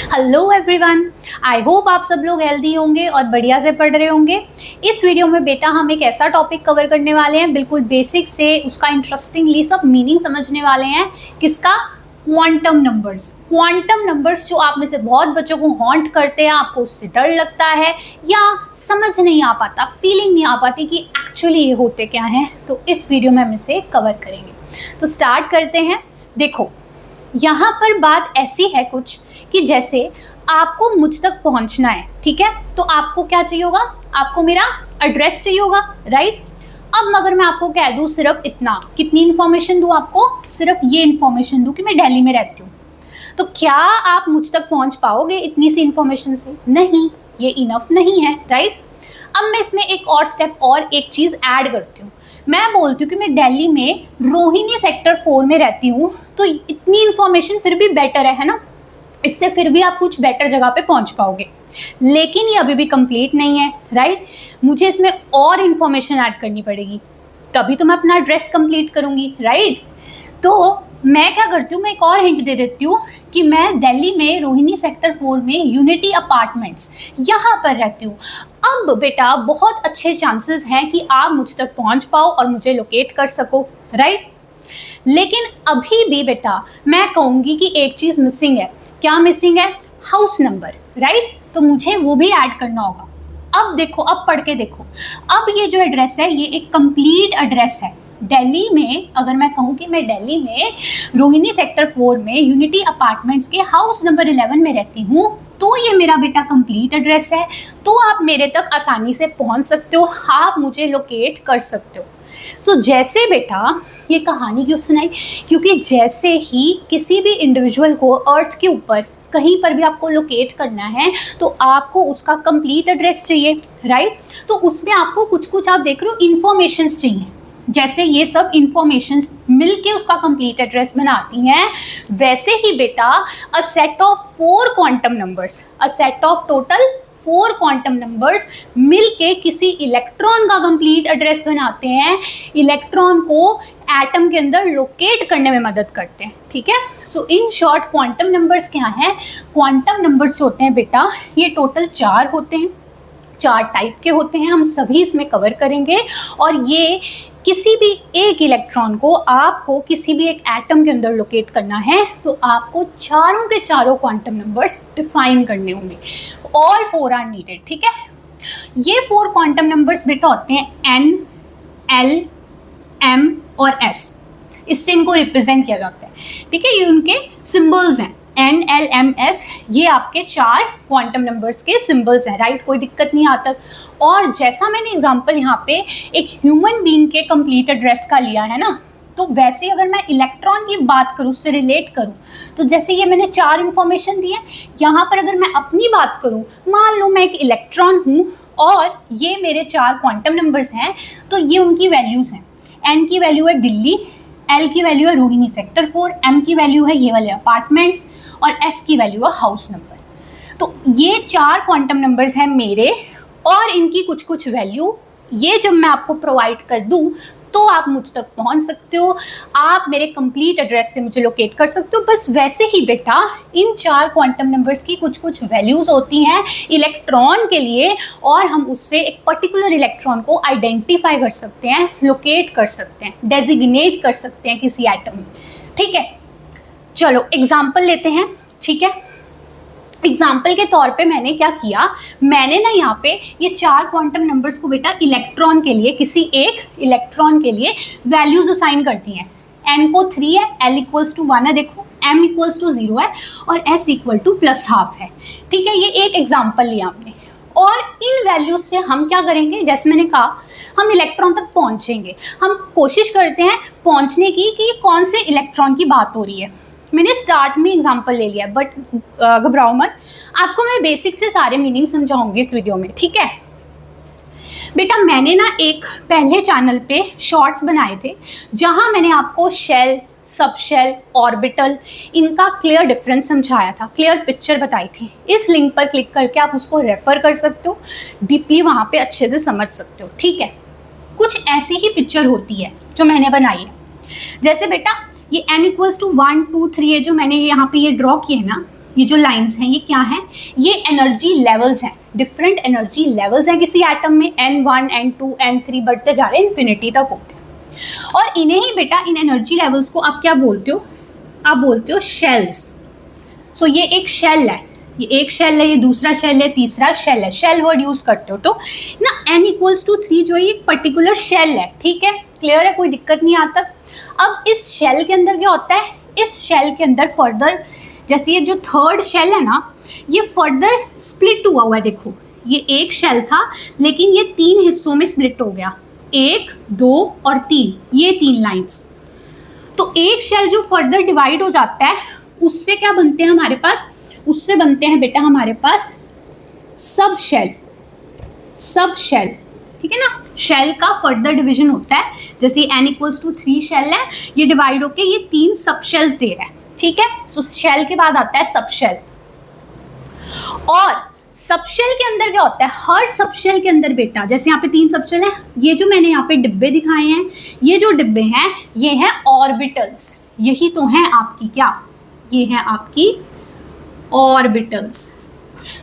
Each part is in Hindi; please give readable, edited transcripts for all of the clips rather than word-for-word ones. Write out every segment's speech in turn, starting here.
हेलो एवरीवन, आई होप आप सब लोग हेल्दी होंगे और बढ़िया से पढ़ रहे होंगे। इस वीडियो में बेटा हम एक ऐसा टॉपिक कवर करने वाले हैं, बिल्कुल बेसिक से उसका इंटरेस्टिंगली सब मीनिंग समझने वाले हैं। किसका? Quantum numbers. क्वांटम नंबर्स जो आप में से बहुत बच्चों को हॉन्ट करते हैं, आपको उससे डर लगता है या समझ नहीं आ पाता, फीलिंग नहीं आ पाती कि एक्चुअली ये होते क्या हैं, तो इस वीडियो में हम इसे कवर करेंगे। तो स्टार्ट करते हैं। देखो, यहाँ पर बात ऐसी है कुछ कि जैसे आपको मुझ तक पहुंचना है, ठीक है, तो आपको क्या चाहिए होगा? आपको मेरा एड्रेस चाहिए होगा, राइट। अब मगर मैं आपको कह दूं सिर्फ इतना, कितनी इन्फॉर्मेशन दूं आपको? सिर्फ ये इन्फॉर्मेशन दूं कि मैं दिल्ली में रहती हूँ, तो क्या आप मुझ तक पहुंच पाओगे इतनी सी इन्फॉर्मेशन से? नहीं, ये इनफ नहीं है, राइट। अब मैं इसमें एक और स्टेप और एक चीज ऐड करती हूँ। मैं बोलती हूँ कि मैं दिल्ली में रोहिणी सेक्टर 4 में रहती हूँ, तो इतनी इन्फॉर्मेशन फिर भी बेटर है ना, इससे फिर भी आप कुछ बेटर जगह पे पहुंच पाओगे। लेकिन ये अभी भी कंप्लीट नहीं है, राइट। मुझे इसमें और इन्फॉर्मेशन ऐड करनी पड़ेगी, तभी तो मैं अपना एड्रेस कंप्लीट करूंगी, राइट। तो मैं क्या करती हूँ, मैं एक और हिंट दे देती हूँ कि मैं दिल्ली में रोहिणी सेक्टर 4 में यूनिटी अपार्टमेंट्स यहाँ पर रहती हूँ। अब बेटा बहुत अच्छे चांसेस हैं कि आप मुझ तक पहुँच पाओ और मुझे लोकेट कर सको, राइट। लेकिन अभी भी बेटा मैं कहूँगी कि एक चीज़ मिसिंग है। क्या मिसिंग है? House number, right. तो मुझे वो भी ऐड करना होगा। अब देखो, अब पढ़ के देखो, अब ये जो एड्रेस है ये एक कंप्लीट एड्रेस है। दिल्ली में अगर मैं कहूँ कि मैं दिल्ली में रोहिणी सेक्टर 4 में यूनिटी अपार्टमेंट्स के हाउस नंबर 11 में रहती हूँ, तो ये मेरा बेटा कंप्लीट एड्रेस है। तो आप मेरे तक आसानी से पहुँच सकते हो, आप मुझे लोकेट कर सकते हो। सो जैसे बेटा ये कहानी क्यों सुनाई? क्योंकि जैसे ही किसी भी इंडिविजुअल को अर्थ के ऊपर कहीं पर भी आपको लोकेट करना है, तो आपको उसका कंप्लीट एड्रेस चाहिए, राइट। तो उसमें आपको कुछ कुछ आप देख रहे हो इन्फॉर्मेशंस चाहिए। जैसे ये सब इंफॉर्मेशंस मिलके उसका कंप्लीट एड्रेस बनाती हैं, वैसे ही बेटा a set of 4 quantum numbers, a set of total 4 quantum numbers मिलके किसी इलेक्ट्रॉन का कंप्लीट एड्रेस बनाते हैं, इलेक्ट्रॉन को एटम के अंदर लोकेट करने में मदद करते हैं, ठीक है। सो इन शॉर्ट क्वांटम नंबर्स क्या हैं? क्वांटम नंबर्स जो होते हैं बेटा ये टोटल 4 होते हैं, 4 टाइप के होते हैं, हम सभी इसमें कवर करेंगे। और ये किसी भी एक इलेक्ट्रॉन को आपको किसी भी एक एटम के अंदर लोकेट करना है, तो आपको चारों के चारों क्वांटम नंबर्स डिफाइन करने होंगे। ऑल 4 आर नीडेड, ठीक है। ये 4 क्वांटम नंबर्स बेटा होते हैं N, L, M और S। इससे इनको रिप्रेजेंट किया जाता है, ठीक है। ये उनके सिंबल्स हैं, N, L, M, S, ये आपके 4 क्वांटम नंबर्स के सिंबल्स हैं, राइट। कोई दिक्कत नहीं आता। और जैसा मैंने एग्जांपल यहाँ पे एक ह्यूमन बीइंग के कंप्लीट एड्रेस का लिया है ना, तो वैसे अगर मैं इलेक्ट्रॉन की बात करूँ, उससे रिलेट करूँ, तो जैसे ये मैंने 4 इन्फॉर्मेशन दी है, यहाँ पर अगर मैं अपनी बात करूँ, मान लो मैं एक इलेक्ट्रॉन हूँ और ये मेरे 4 क्वांटम नंबर्स हैं, तो ये उनकी वैल्यूज़ हैं। N की वैल्यू है दिल्ली, L की वैल्यू है रोहिणी सेक्टर 4, M की वैल्यू है ये वाले अपार्टमेंट्स और S की वैल्यू है हाउस नंबर। तो ये 4 क्वांटम नंबर्स हैं मेरे, और इनकी कुछ कुछ वैल्यू ये जब मैं आपको प्रोवाइड कर दूं, तो आप मुझ तक पहुंच सकते हो, आप मेरे कंप्लीट एड्रेस से मुझे लोकेट कर सकते हो। बस वैसे ही बेटा इन 4 क्वांटम नंबर्स की कुछ कुछ वैल्यूज़ होती हैं इलेक्ट्रॉन के लिए, और हम उससे एक पर्टिकुलर इलेक्ट्रॉन को आइडेंटिफाई कर सकते हैं, लोकेट कर सकते हैं, डेजिग्नेट कर सकते हैं किसी एटम में, ठीक है। चलो एग्जाम्पल लेते हैं, ठीक है। एग्जाम्पल के तौर पे मैंने क्या किया, मैंने ना यहाँ पे ये 4 क्वांटम नंबर्स को बेटा इलेक्ट्रॉन के लिए, किसी एक इलेक्ट्रॉन के लिए वैल्यूज असाइन करती हैं। N को 3 है, L इक्वल्स टू 1 है, देखो M इक्वल्स टू 0 है और S इक्वल टू +½ है, ठीक है। ये एक एग्जाम्पल लिया आपने, और इन वैल्यूज से हम क्या करेंगे, जैसे मैंने कहा हम इलेक्ट्रॉन तक पहुँचेंगे। हम कोशिश करते हैं पहुँचने की कि कौन से इलेक्ट्रॉन की बात हो रही है। मैंने स्टार्ट में एग्जांपल ले लिया, बट घबराओ मत, आपको मैं बेसिक से सारे मीनिंग समझाऊंगी इस वीडियो में, ठीक है। बेटा मैंने ना एक पहले चैनल पे शॉर्ट्स बनाए थे, जहां मैंने आपको शेल, सब शेल, ऑर्बिटल, इनका क्लियर डिफरेंस समझाया था, क्लियर पिक्चर बताई थी। इस लिंक पर क्लिक करके आप उसको रेफर कर सकते हो, डीपली वहाँ पे अच्छे से समझ सकते हो, ठीक है। कुछ ऐसी ही पिक्चर होती है जो मैंने बनाई है। जैसे बेटा ये n इक्वल्स टू 1 2 3 है जो मैंने यहाँ पे ये ड्रॉ किया है ना, ये जो लाइंस हैं ये क्या हैं, ये एनर्जी लेवल्स हैं, डिफरेंट एनर्जी लेवल्स हैं किसी एटम में, N1 N2 N3 बढ़ते जा रहे हैं, इन्फिनिटी तक होते हैं। और इन्हें ही बेटा, इन एनर्जी लेवल्स को आप क्या बोलते हो, आप बोलते हो शेल्स। सो ये एक शेल है, ये एक शेल है, ये दूसरा शेल है, तीसरा शेल है, शेल वर्ड यूज करते हो तो ना। n=3 जो है एक पर्टिकुलर शेल है, ठीक है, क्लियर है, कोई दिक्कत नहीं आता। अब इस शेल के अंदर क्या होता है, इस शेल के अंदर फर्दर, जैसे ये जो थर्ड शेल है ना, ये फर्दर स्प्लिट हुआ है, देखो ये एक शेल था लेकिन ये 3 हिस्सों में स्प्लिट हो गया, 1 2 और 3, ये 3 लाइंस। तो एक शेल जो फर्दर डिवाइड हो जाता है उससे क्या बनते हैं हमारे पास, उससे बनते हैं बेटा हमारे पास सब शेल, सब शेल, ठीक है ना। शेल का फर्दर डिवीजन होता है, जैसे n=3 शेल है, ये डिवाइड होके ये 3 सब शेल्स दे रहा है, ठीक है। सो शेल के बाद आता है सब शेल, और सब शेल के अंदर क्या होता है, हर सब शेल के अंदर बेटा, जैसे यहाँ पे 3 सब शेल है, ये जो मैंने यहाँ पे डिब्बे दिखाए हैं, ये जो डिब्बे हैं ये हैं ऑर्बिटल्स, यही तो हैं आपकी क्या, ये हैं आपकी ऑर्बिटल्स।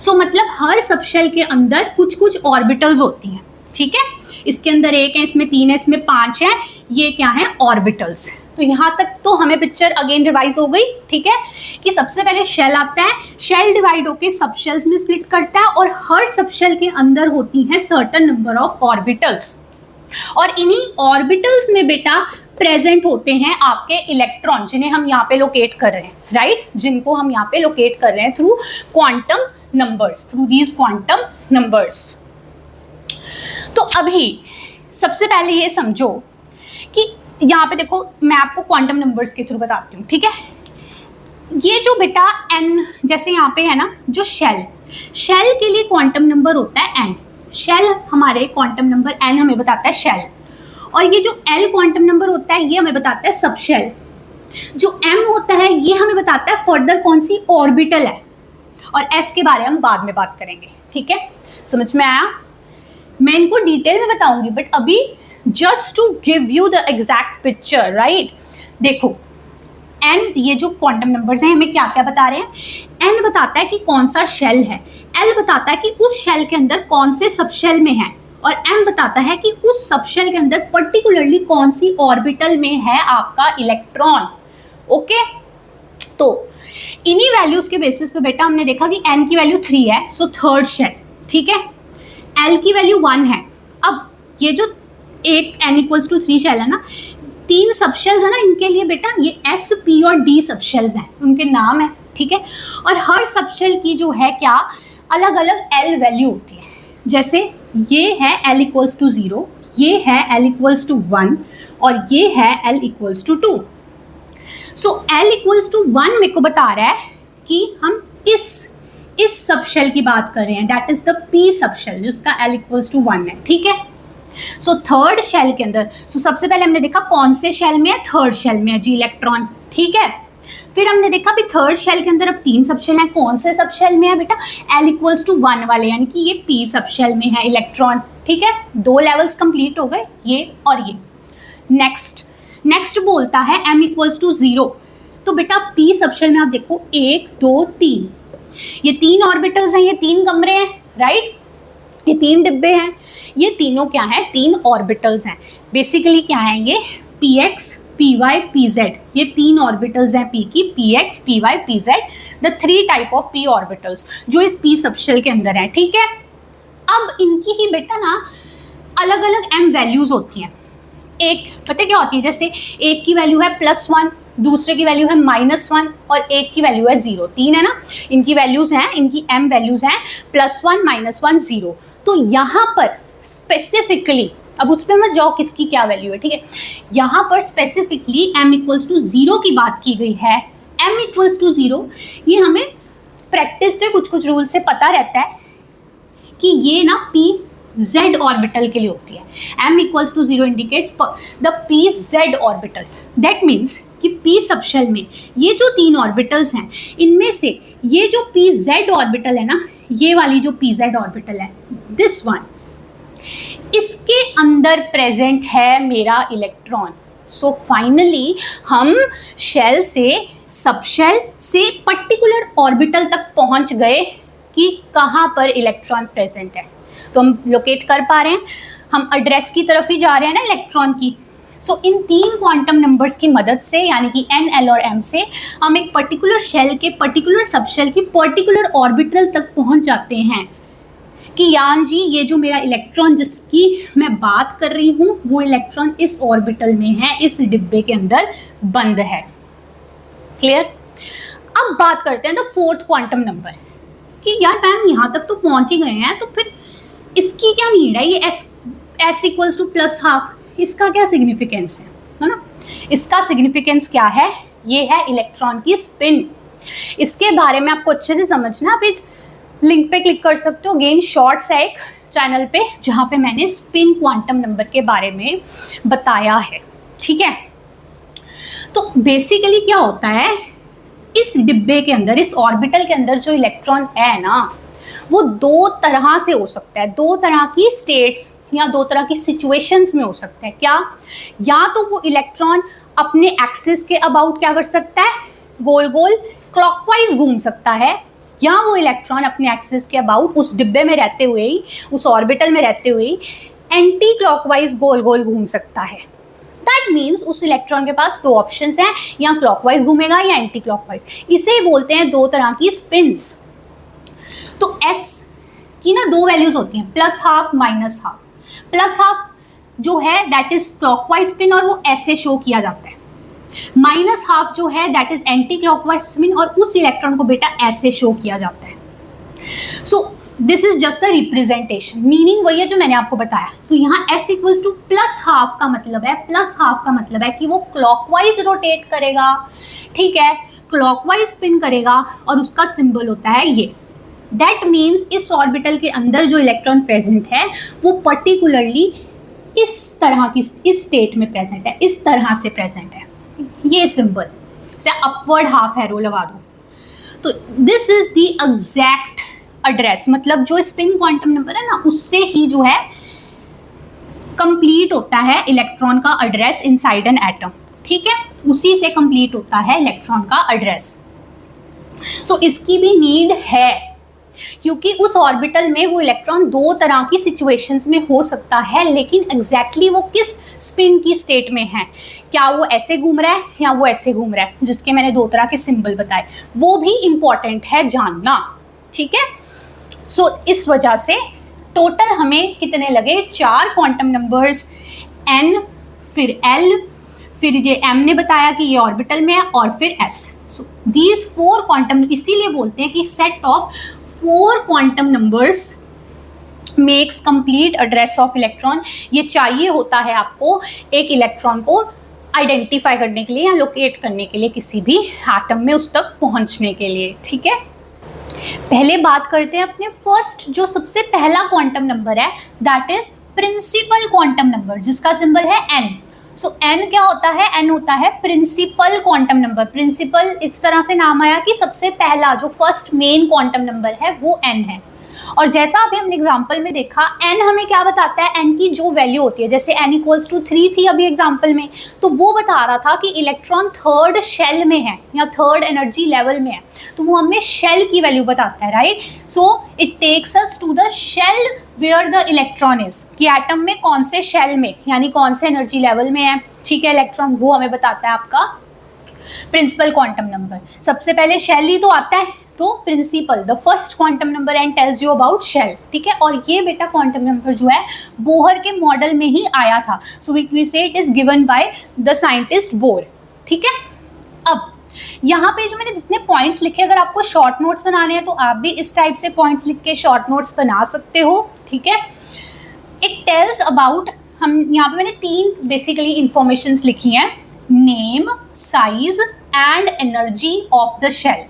सो मतलब हर सब शेल के अंदर कुछ कुछ ऑर्बिटल्स होती हैं, ठीक है। इसके अंदर 1 है, इसमें 3 है, इसमें 5 है, ये क्या है, ऑर्बिटल्स। तो यहाँ तक तो हमें पिक्चर अगेन रिवाइज हो गई, ठीक है, कि सबसे पहले शेल आता है, शेल डिवाइड होके सब शेल्स में स्प्लिट करता है, और हर सब शेल के अंदर होती हैं सर्टेन नंबर ऑफ ऑर्बिटल्स, और इन्हीं ऑर्बिटल्स में बेटा प्रेजेंट होते हैं आपके इलेक्ट्रॉन, जिन्हें हम यहाँ पे लोकेट कर रहे हैं, राइट, जिनको हम यहाँ पे लोकेट कर रहे हैं through quantum numbers, through these quantum numbers. तो अभी सबसे पहले ये समझो कि यहाँ पे देखो, मैं आपको क्वांटम नंबर्स के थ्रू बताती हूँ, ठीक है। ये जो बेटा n, जैसे यहाँ पे है ना, जो शेल, शेल के लिए क्वांटम नंबर होता है n, शेल हमारे क्वांटम नंबर n हमें बताता है शेल, और ये जो l क्वांटम नंबर होता है ये हमें बताता है सब शेल, जो m होता है ये हमें बताता है फर्दर कौन सी ऑर्बिटल है, और s के बारे में हम बाद में बात करेंगे, ठीक है, समझ में आया। मैं इनको डिटेल में बताऊंगी, बट अभी just to give you the exact picture, right. देखो n, ये जो क्वांटम नंबर्स हैं हमें क्या क्या बता रहे हैं, n बताता है कि कौन सा शेल है, l बताता है कि उस शेल के अंदर कौन से सब शेल में है, और m बताता है कि उस सब शेल के अंदर पर्टिकुलरली कौन सी ऑर्बिटल में है आपका इलेक्ट्रॉन, ओके। तो इन्हीं वैल्यूज के बेसिस पे बेटा हमने देखा कि n की वैल्यू 3 है, सो थर्ड शेल, ठीक है, l की वैल्यू 1 है। अब ये जो एक n=3 शेल है ना, 3 सब शेल्स है ना, इनके लिए बेटा ये s, p और d सब शेल्स हैं, उनके नाम है, ठीक है, और हर सब शेल की जो है क्या, अलग अलग l वैल्यू होती है, जैसे ये है l=0, ये है l=1 और ये है l=2। सो l=1 मेरे को बता रहा है कि हम इस सब शेल की बात कर रहे हैं, that is the p subshell जिसका l=1 है, ठीक है। सो थर्ड शेल के अंदर, सबसे पहले हमने देखा कौन से शेल में है, थर्ड शेल में है जी इलेक्ट्रॉन, ठीक है। फिर हमने देखा भी थर्ड शेल के अंदर अब 3 सब शेल हैं, कौन से सब शेल में है बेटा, l=1 वाले, यानी कि ये p सब शेल में है इलेक्ट्रॉन, ठीक है। 2 लेवल्स कंप्लीट हो गए, ये और ये। नेक्स्ट बोलता है m=0, तो बेटा p सब शेल में आप देखो 1 2 3, ये 3 ऑर्बिटल्स हैं, ये 3 कमरे हैं, राइट, ये 3 डिब्बे हैं, ये तीनों क्या है, 3 ऑर्बिटल्स हैं। बेसिकली क्या है, ये px py pz, ये 3 ऑर्बिटल्स हैं p की, px py pz, the 3 type of p orbitals जो इस p सब शेल के अंदर है, ठीक है। अब इनकी ही बेटा ना अलग अलग m वैल्यूज होती हैं। एक पता क्या होती है, जैसे एक की वैल्यू है +1, दूसरे की वैल्यू है -1 और एक की वैल्यू है 0, 3 है ना, इनकी वैल्यूज हैं, इनकी m वैल्यूज हैं +1 -1 0। तो यहाँ पर स्पेसिफिकली, अब उस पर मत जाओ किसकी क्या वैल्यू है, ठीक है, यहाँ पर स्पेसिफिकली m=0 की बात की गई है। m=0 ये हमें प्रैक्टिस से कुछ रूल से पता रहता है कि ये ना pz ऑर्बिटल के लिए होती है। m=0 indicates the pz orbital, that means कि p सब शेल में ये जो 3 ऑर्बिटल्स हैं, इनमें से ये जो pz ऑर्बिटल है ना, ये वाली जो pz ऑर्बिटल है, दिस वन, इसके अंदर प्रेजेंट है मेरा इलेक्ट्रॉन। सो फाइनली हम शेल से सब शेल से पर्टिकुलर ऑर्बिटल तक पहुंच गए कि कहाँ पर इलेक्ट्रॉन प्रेजेंट है। तो हम लोकेट कर पा रहे हैं, हम एड्रेस की तरफ ही जा रहे हैं ना इलेक्ट्रॉन की। सो इन 3 क्वांटम नंबर्स की मदद से यानी कि n, l और m से हम एक पर्टिकुलर शेल के पर्टिकुलर सबशेल की पर्टिकुलर ऑर्बिटल तक पहुंच जाते हैं कि यान जी ये जो मेरा इलेक्ट्रॉन जिसकी मैं बात कर रही हूँ वो इलेक्ट्रॉन इस ऑर्बिटल में है, इस डिब्बे के अंदर बंद है। क्लियर? अब बात करते हैं द 4th क्वांटम नंबर कि यार मैम यहाँ तक तो पहुंच ही गए हैं, तो फिर इसकी क्या नीड है? ये s इक्वल्स टू +½ इसका क्या सिग्निफिकेंस है ना? इसका सिग्निफिकेंस क्या है? ये है इलेक्ट्रॉन की स्पिन। इसके बारे में आपको अच्छे से समझना, आप इस लिंक पे क्लिक कर सकते हो। अगेन शॉर्ट्स है एक चैनल पे जहाँ पे मैंने स्पिन क्वांटम नंबर के बारे में बताया है, ठीक है? तो बेसिकली क्या होता है, इस डिब्बे के अंदर, इस ऑर्बिटल के अंदर जो इलेक्ट्रॉन है ना, वो 2 तरह से हो सकता है, 2 तरह की स्टेट्स या 2 तरह की सिचुएशंस में हो सकता है। क्या? या तो वो इलेक्ट्रॉन अपने एक्सिस के अबाउट क्या कर सकता है, गोल गोल क्लॉकवाइज घूम सकता है, या वो इलेक्ट्रॉन अपने एक्सिस के अबाउट उस डिब्बे में रहते हुए ही, उस ऑर्बिटल में रहते हुए ही एंटी क्लॉकवाइज गोल गोल घूम सकता है। दैट मीन्स उस इलेक्ट्रॉन के पास 2 ऑप्शंस हैं, या क्लॉकवाइज घूमेगा या एंटी क्लॉकवाइज। इसे बोलते हैं 2 तरह की स्पिन्स। तो s की ना 2 वैल्यूज होती हैं, +½ -½ +½ जो है दैट इज क्लॉकवाइज स्पिन और वो ऐसे शो किया जाता है। -½ जो है that is anti clockwise spin और उस इलेक्ट्रॉन को बेटा ऐसे शो किया जाता है। So this is just the representation, meaning वही है जो मैंने आपको बताया। तो यहाँ s इक्वल्स टू +½ का मतलब है, +½ का मतलब है कि वो क्लॉकवाइज रोटेट करेगा, ठीक है, क्लॉकवाइज स्पिन करेगा और उसका सिंबल होता है ये। दैट मीन्स इस ऑर्बिटल के अंदर जो इलेक्ट्रॉन प्रेजेंट है वो पर्टिकुलरली इस तरह की, इस स्टेट में प्रेजेंट है, इस तरह से प्रेजेंट है। ये सिंबल से अपवर्ड हाफ एरो लगा दो। तो this is the exact address, मतलब जो स्पिन क्वांटम नंबर है ना, उससे ही जो है कंप्लीट होता है इलेक्ट्रॉन का एड्रेस इनसाइड एन एटम, ठीक है? उसी से कंप्लीट होता है इलेक्ट्रॉन का एड्रेस। सो इसकी भी नीड है, क्योंकि उस ऑर्बिटल में वो इलेक्ट्रॉन 2 तरह की सिचुएशंस में हो सकता है, लेकिन एग्जैक्टली वो किस स्पिन की स्टेट में है, क्या वो ऐसे घूम रहा है या वो ऐसे घूम रहा है, जिसके मैंने 2 तरह के सिंबल बताए, वो भी इंपॉर्टेंट है जानना, ठीक है? सो इस वजह से टोटल हमें कितने लगे, 4 क्वांटम नंबर्स, n, फिर l, फिर ये m ने बताया कि ये ऑर्बिटल में है, और फिर s। सो दीज 4 क्वांटम, इसीलिए बोलते हैं कि set of 4 quantum numbers makes complete address of electron. ये चाहिए होता है आपको एक इलेक्ट्रॉन को आइडेंटिफाई करने के लिए या लोकेट करने के लिए किसी भी एटम में उस तक पहुंचने के लिए, ठीक है? पहले बात करते हैं अपने फर्स्ट, जो सबसे पहला क्वांटम नंबर है, that is principal quantum number, जिसका सिंबल है n। सो n क्या होता है? n होता है प्रिंसिपल क्वांटम नंबर। प्रिंसिपल इस तरह से नाम आया कि सबसे पहला जो फर्स्ट मेन क्वांटम नंबर है वो n है। और जैसा अभी हमने एग्जांपल में देखा, n हमें क्या बताता है, n की जो वैल्यू होती है, जैसे n इक्वल्स टू 3 थी अभी एग्जांपल में, तो वो बता रहा था कि इलेक्ट्रॉन 3rd शेल में है या 3rd एनर्जी लेवल में है, तो वो हमें शेल की वैल्यू बताता है, right? So it takes us to the shell where the electron is, कि एटम में कौन से शेल में यानी कौन से एनर्जी लेवल में है, ठीक है, इलेक्ट्रॉन, वो हमें बताता है आपका प्रिंसिपल क्वांटम नंबर। सबसे पहले शेल ही तो आता है, तो principal, the first quantum number and tells you about shell, ठीक है? और ये बेटा क्वांटम नंबर जो है बोहर के मॉडल में ही आया था। सो वी से it is given by the scientist bore, ठीक है? अब यहाँ पे जो मैंने जितने पॉइंट्स लिखे, अगर आपको शॉर्ट नोट्स बनाने हैं तो आप भी इस टाइप से पॉइंट्स लिख के शॉर्ट नोट्स बना सकते हो, ठीक है? इट टेल्स अबाउट, हम यहाँ पे मैंने 3 बेसिकली इंफॉर्मेशंस लिखी हैं, name, size and energy of the shell.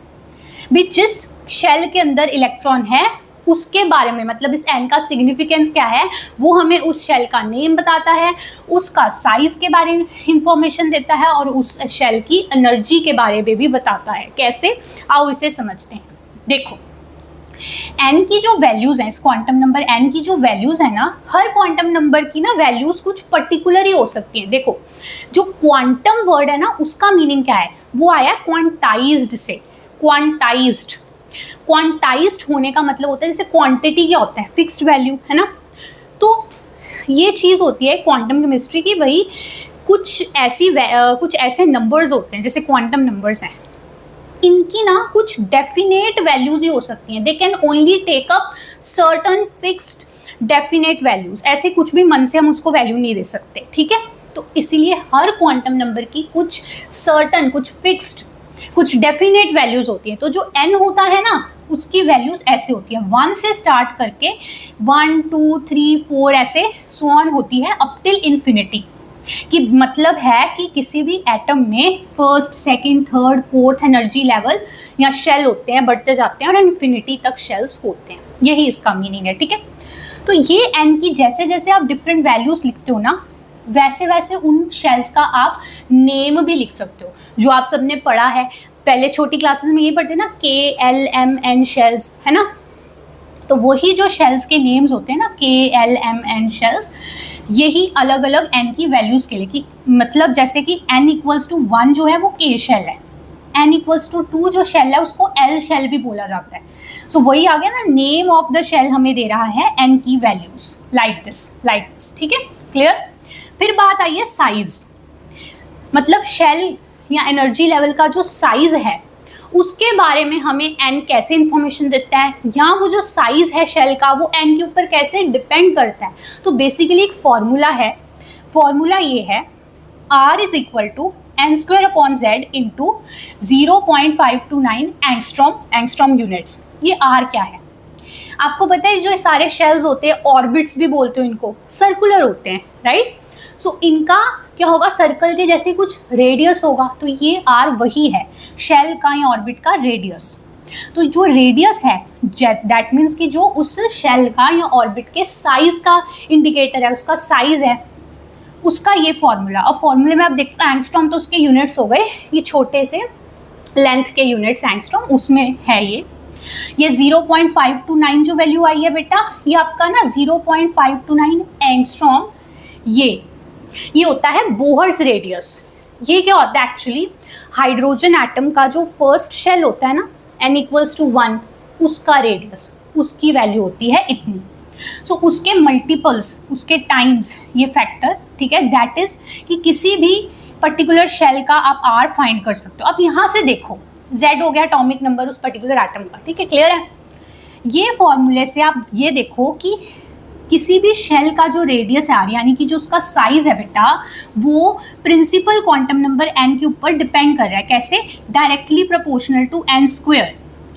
भी जिस शेल के अंदर इलेक्ट्रॉन है उसके बारे में, मतलब इस n का सिग्निफिकेंस क्या है, वो हमें उस शेल का नेम बताता है, उसका साइज के बारे में इंफॉर्मेशन देता है और उस शेल की एनर्जी के बारे में भी बताता है। कैसे, आओ इसे समझते हैं। देखो n की जो वैल्यूज हैं, इस क्वांटम नंबर n की जो वैल्यूज है ना, हर क्वांटम नंबर की ना वैल्यूज कुछ पर्टिकुलर ही हो सकती हैं। देखो जो क्वांटम वर्ड है ना, उसका मीनिंग क्या है, वो आया क्वांटाइज्ड से। क्वांटाइज्ड होने का मतलब होता है जैसे क्वांटिटी क्या होता है, फिक्स्ड वैल्यू, है ना। तो ये चीज़ होती है क्वांटम केमिस्ट्री की, वही कुछ ऐसे नंबर्स होते हैं जैसे क्वांटम नंबर्स हैं, इनकी ना कुछ डेफिनेट वैल्यूज ही हो सकती हैं। They can only take up certain fixed definite values, ऐसे कुछ भी मन से हम उसको वैल्यू नहीं दे सकते, ठीक है। तो इसीलिए हर क्वांटम नंबर की कुछ सर्टन, कुछ फिक्स्ड, कुछ डेफिनेट वैल्यूज होती हैं। तो जो n होता है ना, उसकी वैल्यूज ऐसे होती है, 1 से स्टार्ट करके 1 2 3 4 ऐसे सो ऑन होती है अप टिल इन्फिनिटी। कि मतलब है कि किसी भी एटम में first, second, third, fourth energy level या शेल होते हैं, बढ़ते जाते हैं और इन्फिनिटी तक शेल्स होते हैं। यही इसका मीनिंग है, ठीक है। तो ये एन की जैसे जैसे आप डिफरेंट वैल्यूज लिखते हो ना, वैसे वैसे उन शेल्स का आप नेम भी लिख सकते हो, जो आप सबने पढ़ा है पहले छोटी क्लासेस में, ये पढ़ते हैं ना KLMN शेल्स, है ना। तो वही जो शेल्स के नेम्स होते हैं ना, KLMN शेल्स, यही अलग अलग n की वैल्यूज के लिए, कि मतलब जैसे कि n इक्वल्स टू 1 जो है वो K शेल है, n इक्वल्स टू 2 जो शेल है उसको L शेल भी बोला जाता है। सो वही आ गया ना, नेम ऑफ द शेल हमें दे रहा है n की वैल्यूज, लाइक दिस, ठीक है, क्लियर। फिर बात आई है साइज, मतलब शेल या एनर्जी लेवल का जो साइज है उसके बारे में हमें n कैसे इंफॉर्मेशन देता है, या वो जो साइज है शेल का वो n के ऊपर कैसे डिपेंड करता है। तो बेसिकली एक फॉर्मूला है, फॉर्मूला ये है R is equal to n² upon z into 0.529 angstrom units. ये R क्या है आपको पता है, जो सारे शेल्स होते हैं, ऑर्बिट्स भी बोलते हो इनको, सर्कुलर होते हैं, राइट। सो इनका क्या होगा, सर्कल के जैसे कुछ रेडियस होगा, तो ये R वही है शेल का या ऑर्बिट का रेडियस। तो जो रेडियस है दैट मीन्स कि जो उस शेल का या ऑर्बिट के साइज का इंडिकेटर है, उसका साइज है, उसका ये फॉर्मूला। और फॉर्मूले में आप देख सकते हो एंगस्ट्रॉम तो उसके यूनिट्स हो गए, ये छोटे से लेंथ के यूनिट्स एंगस्ट्रॉम, उसमें है ये 0.529 जो वैल्यू आई है बेटा, ये आपका ना 0.529 एंगस्ट्रॉम, ये होता है बोहर्स रेडियस। ये क्या होता है एक्चुअली, हाइड्रोजन एटम का जो फर्स्ट शेल होता है ना, n इक्वल्स टू 1, उसका रेडियस, उसकी वैल्यू होती है इतनी। सो उसके मल्टीपल्स, उसके टाइम्स ये फैक्टर, ठीक है, दैट इज कि किसी भी पर्टिकुलर शेल का आप R फाइंड कर सकते हो। अब यहाँ से देखो, Z हो गया एटॉमिक नंबर उस पर्टिकुलर एटम का, ठीक है, क्लियर है। ये फॉर्मूले से आप ये देखो कि किसी भी शेल का जो रेडियस है R, यानी कि जो उसका साइज है बेटा, वो प्रिंसिपल क्वांटम नंबर n के ऊपर डिपेंड कर रहा है। कैसे, डायरेक्टली प्रोपोर्शनल टू n²,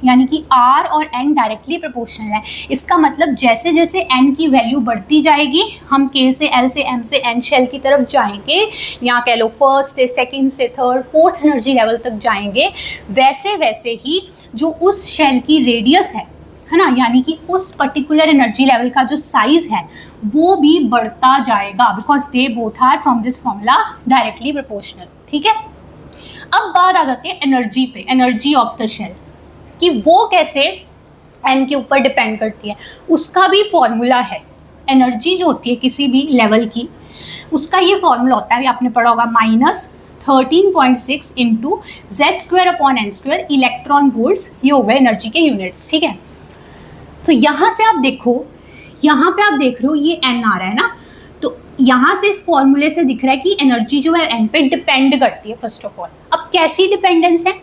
यानी कि R और n डायरेक्टली प्रोपोर्शनल है। इसका मतलब जैसे जैसे n की वैल्यू बढ़ती जाएगी, हम K से L से M से N शेल की तरफ जाएंगे, या कह लो फर्स्ट से सेकंड से थर्ड फोर्थ एनर्जी लेवल तक जाएंगे, वैसे वैसे ही जो उस शेल की रेडियस है ना, यानी कि उस पर्टिकुलर एनर्जी लेवल का जो साइज है वो भी बढ़ता जाएगा, because they both are from this formula directly proportional, ठीक है। अब बात आ जाती है एनर्जी पे, एनर्जी ऑफ द शेल, कि वो कैसे n के ऊपर डिपेंड करती है। उसका भी फॉर्मूला है, एनर्जी जो होती है किसी भी लेवल की, उसका ये फॉर्मूला होता है, आपने पढ़ा होगा, -13.6 into Z² upon n² electron volts, ये हो गए एनर्जी के यूनिट्स, ठीक है। तो यहाँ से आप देखो, यहाँ पे आप देख रहे हो ये n आ रहा है ना, तो यहाँ से इस फॉर्मूले से दिख रहा है कि एनर्जी जो है n पे डिपेंड करती है फर्स्ट ऑफ ऑल। अब कैसी डिपेंडेंस है,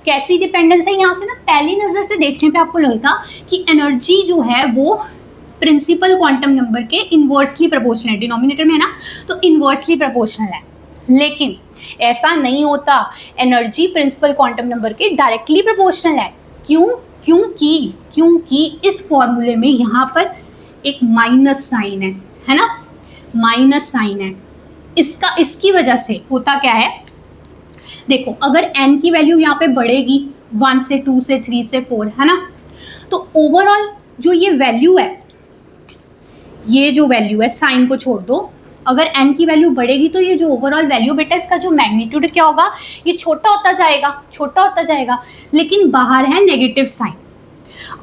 कैसी डिपेंडेंस है, यहाँ से ना पहली नज़र से देखने पे आपको लगेगा कि एनर्जी जो है वो प्रिंसिपल क्वांटम नंबर के इन्वर्सली प्रोपोर्शनल है, डिनोमिनेटर में है ना, तो इन्वर्सली प्रोपोर्शनल है। लेकिन ऐसा नहीं होता, एनर्जी प्रिंसिपल क्वांटम नंबर के डायरेक्टली प्रोपोर्शनल है। क्यों, क्योंकि इस फॉर्मूले में यहाँ पर एक माइनस साइन है ना, माइनस साइन है। इसकी वजह से होता क्या है, देखो अगर n की वैल्यू यहाँ पे बढ़ेगी 1 से 2 से 3 से 4, है ना, तो ओवरऑल जो ये वैल्यू है, ये जो वैल्यू है, साइन को छोड़ दो, अगर n की वैल्यू बढ़ेगी तो ये जो ओवरऑल वैल्यू बेटा, इसका जो मैग्नीट्यूड क्या होगा, ये छोटा होता जाएगा, लेकिन बाहर है नेगेटिव साइन।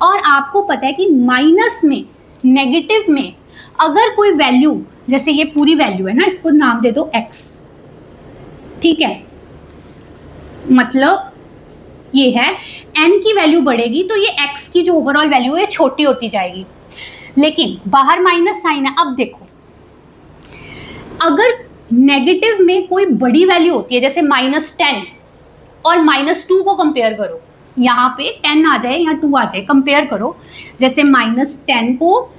और आपको पता है कि माइनस में, नेगेटिव में अगर कोई वैल्यू, जैसे ये पूरी वैल्यू है ना, इसको नाम दे दो x, ठीक है, मतलब ये है n की वैल्यू बढ़ेगी तो ये x की जो ओवरऑल वैल्यू है छोटी होती जाएगी, लेकिन बाहर माइनस साइन है। अब देखो, अगर नेगेटिव में कोई बड़ी वैल्यू होती है, जैसे -10 और -2 को कंपेयर करो, यहाँ पे 10 आ जाए या 2 आ जाए, कंपेयर करो, जैसे -10 को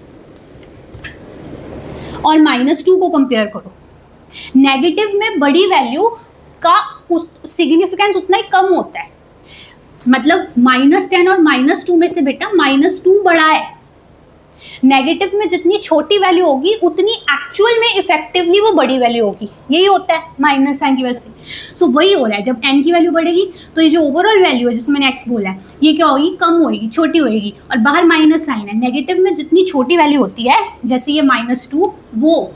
और -2 को कंपेयर करो, नेगेटिव में बड़ी वैल्यू का उस सिग्निफिकेंस उतना ही कम होता है। मतलब -10 और -2 में से बेटा -2 बड़ा है। नेगेटिव में जितनी छोटी वैल्यू होगी उतनी एक्चुअल में इफेक्टिवली वो बड़ी वैल्यू होगी, यही होता है माइनस साइन की वजह से। सो वही हो रहा है, जब n की वैल्यू बढ़ेगी तो ये जो ओवरऑल वैल्यू है जिसमें मैंने x बोला है, ये क्या होगी, कम होगी, छोटी होगी, और बाहर माइनस साइन है। नेगेटिव में जितनी छोटी वैल्यू होती है, जैसे ये -2, वो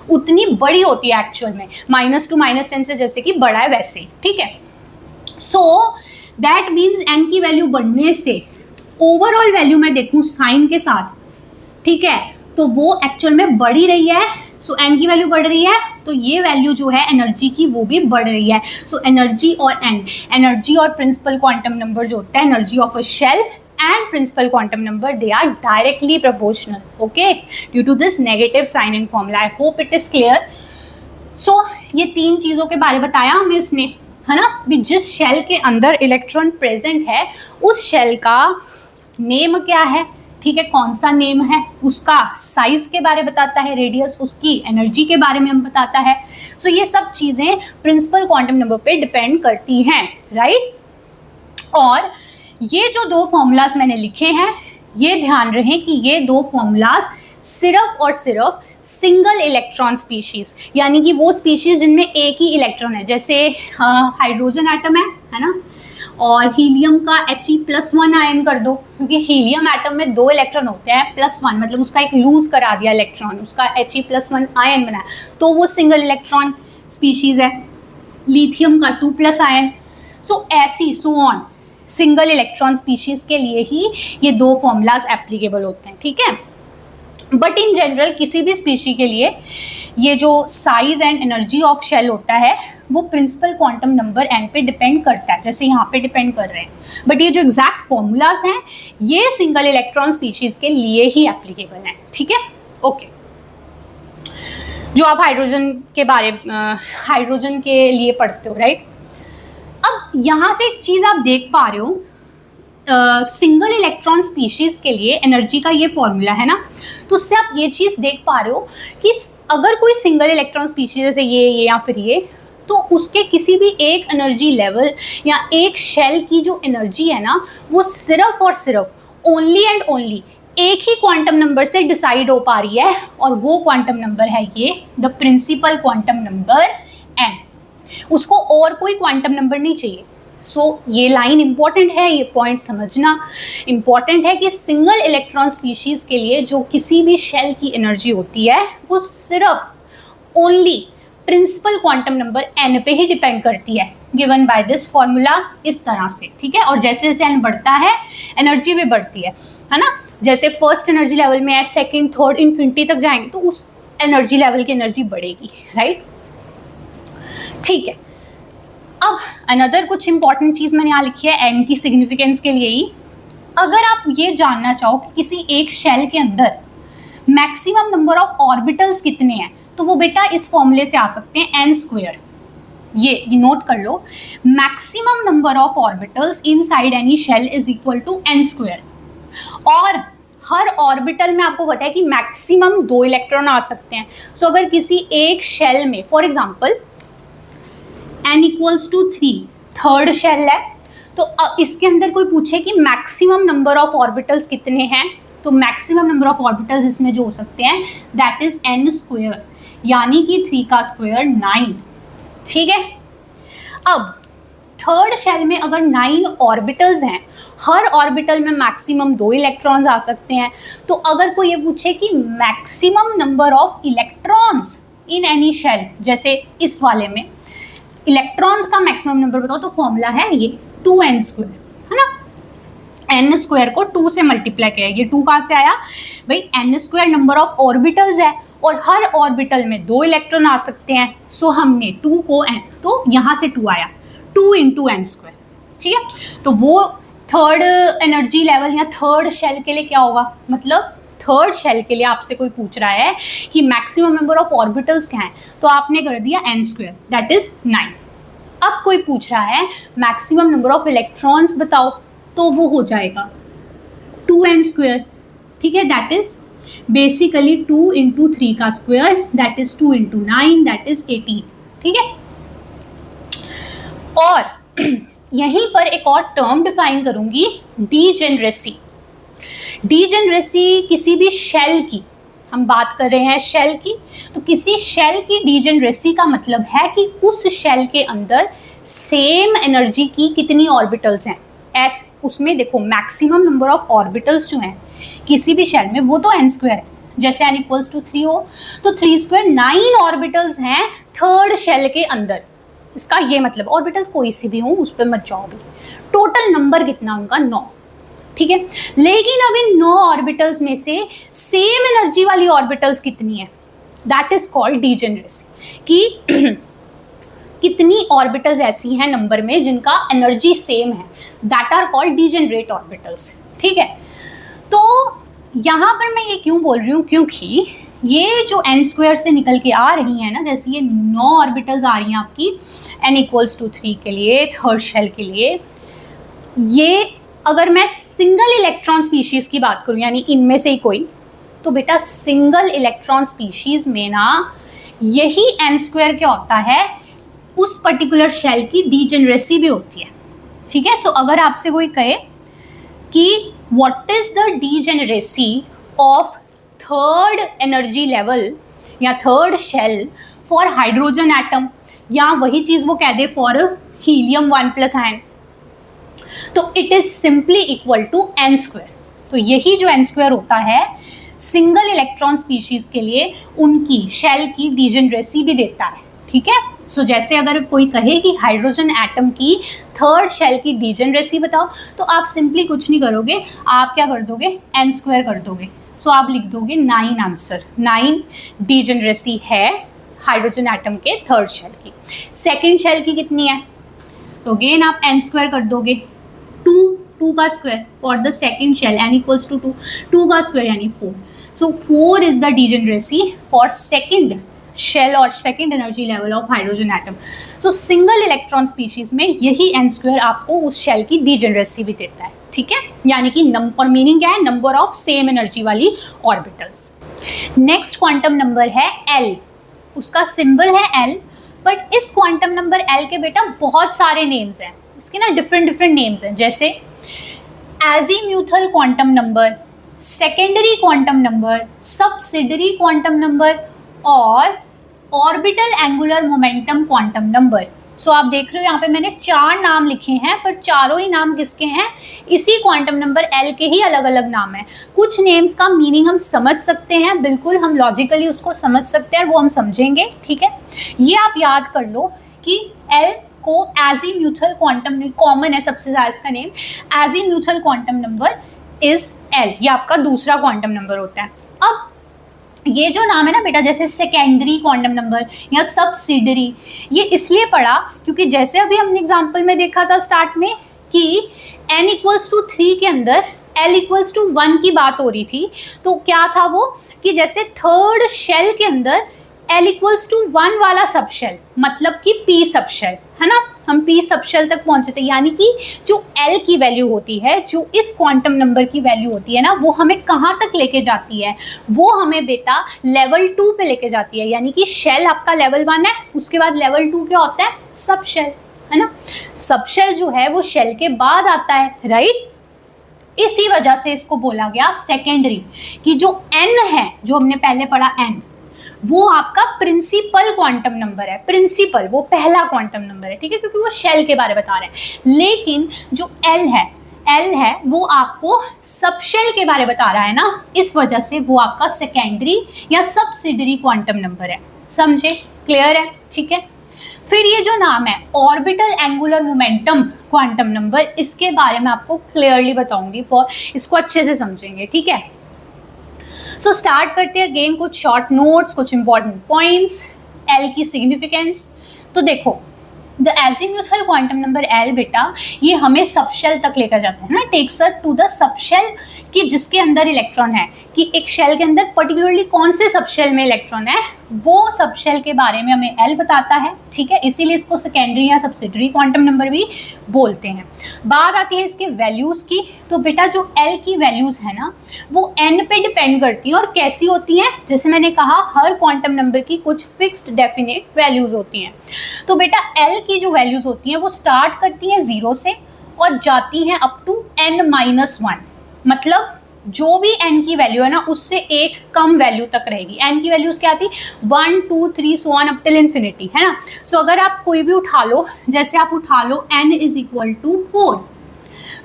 उतनी बड़ी होती है एक्चुअल में, -2 -10 से जैसे कि बड़ा है वैसे, ठीक है। सो दैट मीन्स n की वैल्यू बढ़ने से ओवरऑल वैल्यू मैं देखूं साइन के साथ, ठीक है, तो वो एक्चुअल में बढ़ ही रही है। सो n की वैल्यू बढ़ रही है तो ये वैल्यू जो है एनर्जी की वो भी बढ़ रही है। सो एनर्जी और एनर्जी और प्रिंसिपल क्वांटम नंबर जो होता है, energy of a shell and principal quantum number, they are directly proportional, okay, due to this negative sign in formula. I hope it is clear. So ये तीन चीज़ों के बारे बताया हमें इसने, है ना, भी जिस शेल के अंदर इलेक्ट्रॉन प्रेजेंट है उस शेल का नेम क्या है, ठीक है, कौन सा नेम है, उसका साइज के बारे बताता है, रेडियस, उसकी एनर्जी के बारे में हम बताता है। सो ये सब चीज़ें प्रिंसिपल क्वांटम नंबर पे डिपेंड करती हैं, राइट। और ये जो दो फॉर्मूलाज मैंने लिखे हैं, ये ध्यान रहे कि ये दो फॉर्मूलाज सिर्फ और सिर्फ सिंगल इलेक्ट्रॉन स्पीशीज, यानी कि वो स्पीशीज जिनमें एक ही इलेक्ट्रॉन है, जैसे हाइड्रोजन एटम है ना, और हीलियम का He+1 आयन कर दो, क्योंकि हीलियम एटम में 2 इलेक्ट्रॉन होते हैं, +1 मतलब उसका एक लूज करा दिया इलेक्ट्रॉन, उसका He+1 आयन बनाया, तो वो सिंगल इलेक्ट्रॉन स्पीशीज है। लिथियम का 2+ आयन, सो ऐसी so on, single electron species के लिए ही ये दो फॉर्मूलाज एप्लीकेबल होते हैं, ठीक है। बट इन जनरल किसी भी स्पीशी के लिए ये जो size and energy of shell होता है वो प्रिंसिपल क्वांटम नंबर n पे डिपेंड करता है, जैसे यहाँ पे डिपेंड कर रहे हैं। बट ये जो एग्जैक्ट फॉर्मूलाज हैं ये सिंगल इलेक्ट्रॉन स्पीशीज के लिए ही एप्लीकेबल हैं, ठीक है, ओके। जो आप हाइड्रोजन के लिए पढ़ते हो, राइट। अब यहाँ से एक चीज़ आप देख पा रहे हो, सिंगल इलेक्ट्रॉन स्पीशीज के लिए एनर्जी का ये फॉर्मूला है ना, तो उससे आप ये चीज़ देख पा रहे हो कि अगर कोई सिंगल इलेक्ट्रॉन स्पीशीज जैसे ये या फिर ये, तो उसके किसी भी एक एनर्जी लेवल या एक शेल की जो एनर्जी है ना, वो सिर्फ और सिर्फ ओनली एंड ओनली एक ही क्वांटम नंबर से डिसाइड हो पा रही है, और वो क्वांटम नंबर है ये the principal quantum number n। उसको और कोई क्वांटम नंबर नहीं चाहिए। सो ये लाइन इंपॉर्टेंट है, ये पॉइंट समझना इंपॉर्टेंट है कि सिंगल इलेक्ट्रॉन स्पीशीज के लिए जो किसी भी शेल की एनर्जी होती है वो सिर्फ only principal quantum number n पे ही डिपेंड करती है, गिवन बाय दिस फॉर्मूला, इस तरह से, ठीक है। और जैसे जैसे n बढ़ता है एनर्जी भी बढ़ती है ना, जैसे फर्स्ट एनर्जी लेवल में है, सेकेंड, थर्ड, इन्फिनिटी तक जाएंगे तो उस एनर्जी लेवल की एनर्जी बढ़ेगी, राइट, ठीक है। अब अनदर कुछ इंपॉर्टेंट चीज़ मैंने यहाँ लिखी है n की सिग्निफिकेंस के लिए ही। अगर आप ये जानना चाहो कि किसी एक शेल के अंदर मैक्सिमम नंबर ऑफ ऑर्बिटल्स कितने हैं, तो वो बेटा इस फॉर्मूले से आ सकते हैं, n²। ये नोट कर लो, maximum number of orbitals inside any shell is equal to n²। और हर ऑर्बिटल में आपको पता है कि मैक्सिमम 2 इलेक्ट्रॉन आ सकते हैं। सो अगर किसी एक शेल में, for example n = 3 third shell है, तो इसके अंदर कोई पूछे कि मैक्सिमम नंबर ऑफ ऑर्बिटल्स कितने हैं, तो मैक्सिमम नंबर ऑफ ऑर्बिटल्स इसमें जो हो सकते हैं दैट इज n², यानी कि 3 का स्क्वायर 9, ठीक है। अब थर्ड शेल में अगर 9 ऑर्बिटल्स हैं, हर ऑर्बिटल में मैक्सिमम 2 इलेक्ट्रॉन्स आ सकते हैं, तो अगर कोई ये पूछे कि maximum number of electrons in any shell, जैसे इस वाले में इलेक्ट्रॉन्स का मैक्सिमम नंबर बताओ, तो फॉर्मूला है ये 2n², है ना। n² को 2 से मल्टीप्लाई किया, ये 2 कहाँ से आया भाई, n² नंबर ऑफ ऑर्बिटल्स है और हर ऑर्बिटल में 2 इलेक्ट्रॉन आ सकते हैं। सो हमने 2 को n, तो यहाँ से 2 आया, 2 इंटू एन स्क्वायर, ठीक है। तो वो थर्ड एनर्जी लेवल या थर्ड शेल के लिए क्या होगा, मतलब थर्ड शेल के लिए आपसे कोई पूछ रहा है कि मैक्सिमम नंबर ऑफ ऑर्बिटल्स क्या हैं, तो आपने कर दिया एन स्क्वायर, दैट इज 9। अब कोई पूछ रहा है मैक्सिमम नंबर ऑफ इलेक्ट्रॉन्स बताओ, तो वो हो जाएगा 2n स्क्वायर, ठीक है, दैट इज बेसिकली 2 इंटू 3 का square, that is 2 into 9, that is 18, ठीक है। और यहीं पर एक और टर्म डिफाइन करूंगी, डीजेनरेसी। डीजेनरेसी किसी भी शेल की, हम बात कर रहे हैं शेल की, तो किसी शेल की डीजेनरेसी का मतलब है कि उस शेल के अंदर सेम एनर्जी की कितनी ऑर्बिटल्स हैं। उसमें देखो मैक्सिमम नंबर ऑफ ऑर्बिटल्स जो हैं किसी भी शेल में वो तो n स्क्वायर है, जैसे n इक्वल्स टू 3 हो तो 3 स्क्वायर 9 ऑर्बिटल्स हैं थर्ड शेल के अंदर। इसका ये मतलब ऑर्बिटल्स कोई सी भी हो उस पर मत जाओ भी, टोटल नंबर कितना उनका 9, ठीक है। लेकिन अब इन 9 ऑर्बिटल्स में से सेम एनर्जी वाली ऑर्बिटल्स कितनी है, दैट इज कॉल्ड डीजेनरेसी, कि कितनी ऑर्बिटल्स ऐसी हैं नंबर में जिनका एनर्जी सेम है, that are called degenerate orbitals, ठीक है। तो यहाँ पर मैं ये क्यों बोल रही हूँ, क्योंकि ये जो n स्क्वायर से निकल के आ रही है ना, जैसे ये 9 ऑर्बिटल्स आ रही हैं आपकी n इक्वल्स टू 3 के लिए, थर्ड शेल के लिए, ये अगर मैं सिंगल इलेक्ट्रॉन स्पीशीज की बात करूँ यानी इनमें से ही कोई, तो बेटा सिंगल इलेक्ट्रॉन स्पीशीज में ना यही n स्क्वायर क्या होता है, उस पर्टिकुलर शेल की डीजेनरेसी भी होती है, ठीक है। सो अगर आपसे कोई कहे कि what is the degeneracy of third energy level या third shell for hydrogen atom, या वही चीज वो कह दे फॉर हीलियम 1+ आयन, तो it is simply equal to n square. तो यही जो n स्क्वायर होता है सिंगल इलेक्ट्रॉन स्पीशीज के लिए उनकी शेल की डीजेनरेसी भी देता है, ठीक है। सो जैसे अगर कोई कहे कि हाइड्रोजन एटम की थर्ड शेल की डीजेनरेसी बताओ, तो आप सिंपली कुछ नहीं करोगे, आप क्या कर दोगे, n स्क्वायर कर दोगे। सो आप लिख दोगे 9 आंसर, 9 डीजेनरेसी है हाइड्रोजन एटम के थर्ड शेल की। सेकेंड शेल की कितनी है, तो अगेन आप n स्क्वायर कर दोगे, 2 का square for the second shell, n equals to 2 का स्क्वायर यानी 4। So 4 is the degeneracy for second shell और second energy level of hydrogen atom. So single electron species में यही n स्क्वायर आपको उस शेल की डीजेनरेसी भी देता है, ठीक है, यानी कि और मीनिंग क्या है, नंबर ऑफ सेम एनर्जी वाली ऑर्बिटल्स। नेक्स्ट क्वांटम नंबर है L, उसका सिंबल है L, बट इस क्वांटम नंबर L के बेटा बहुत सारे नेम्स हैं, इसके ना डिफरेंट नेम्स हैं, जैसे azimuthal quantum number, secondary quantum number, subsidiary quantum number और orbital angular momentum quantum number. So आप देख रहे हो यहाँ पे मैंने 4 नाम लिखे हैं, पर चारों ही नाम किसके हैं, इसी क्वांटम नंबर L के ही अलग अलग नाम हैं। कुछ नेम्स का मीनिंग हम समझ सकते हैं, बिल्कुल हम लॉजिकली उसको समझ सकते हैं, वो हम समझेंगे, ठीक है। ये आप याद कर लो कि L को एजीम्यूथल क्वांटम, कॉमन है सबसे ज्यादा इसका name, azimuthal quantum number is L, ये आपका दूसरा क्वांटम नंबर होता है। अब ये जो नाम है ना बेटा, जैसे सेकेंडरी क्वांटम नंबर या सब्सिडरी, ये इसलिए पढ़ा क्योंकि जैसे अभी हमने एग्जांपल में देखा था स्टार्ट में कि n इक्वल्स टू 3 के अंदर L इक्वल्स टू 1 की बात हो रही थी, तो क्या था वो कि जैसे थर्ड शेल के अंदर L इक्वल्स टू 1 वाला सबशेल, मतलब कि P सबशेल, है ना, हम P सबशेल तक पहुंचे थे, यानी कि जो L की वैल्यू होती है, जो इस क्वांटम नंबर की वैल्यू होती है ना, वो हमें कहाँ तक लेके जाती है, वो हमें बेटा लेवल 2 पे लेके जाती है, यानी कि शेल आपका लेवल 1 है, उसके बाद लेवल 2 क्या होता है, सबशेल, है ना। सबशेल जो है वो शेल के बाद आता है, राइट। इसी वजह से इसको बोला गया सेकेंडरी, कि जो N है, जो हमने पहले पढ़ा N, वो आपका प्रिंसिपल क्वांटम नंबर है, प्रिंसिपल वो पहला क्वांटम नंबर है, ठीक है, क्योंकि वो शेल के बारे में बता रहे हैं। लेकिन जो L है वो आपको सबशेल के बारे में बता रहा है ना, इस वजह से वो आपका सेकेंडरी या सब्सिडरी क्वांटम नंबर है, समझे, क्लियर है, ठीक है। फिर ये जो नाम है orbital angular momentum quantum number, इसके बारे में आपको क्लियरली बताऊंगी, इसको अच्छे से समझेंगे, ठीक है। सो स्टार्ट करते हैं अगेन, कुछ शॉर्ट नोट्स, कुछ इंपॉर्टेंट पॉइंट्स, L की सिग्निफिकेंस। तो देखो the azimuthal quantum number L बेटा ये हमें सबशेल तक लेकर जाता है ना, takes us to the subshell कि जिसके अंदर इलेक्ट्रॉन है, कि एक शेल के अंदर पर्टिकुलरली कौन से सबशेल में इलेक्ट्रॉन है, वो सबशेल के बारे में हमें L बताता है, ठीक है। इसीलिए इसको सेकेंडरी या सब्सिडरी क्वांटम नंबर भी बोलते हैं। बात आती है इसके वैल्यूज की, तो बेटा जो L की वैल्यूज है ना वो N पे डिपेंड करती हैं, और कैसी होती हैं, जैसे मैंने कहा हर क्वांटम नंबर की कुछ फिक्स्ड डेफिनेट वैल्यूज होती हैं। तो बेटा L की जो वैल्यूज होती हैं वो स्टार्ट करती हैं 0 से और जाती हैं अप टू n-1, मतलब जो भी n की वैल्यू है ना उससे एक कम वैल्यू तक रहेगी। n की वैल्यूज क्या आती, 1 2 3 so on up till infinity, है ना। सो अगर आप कोई भी उठा लो, जैसे आप उठा लो n = 4,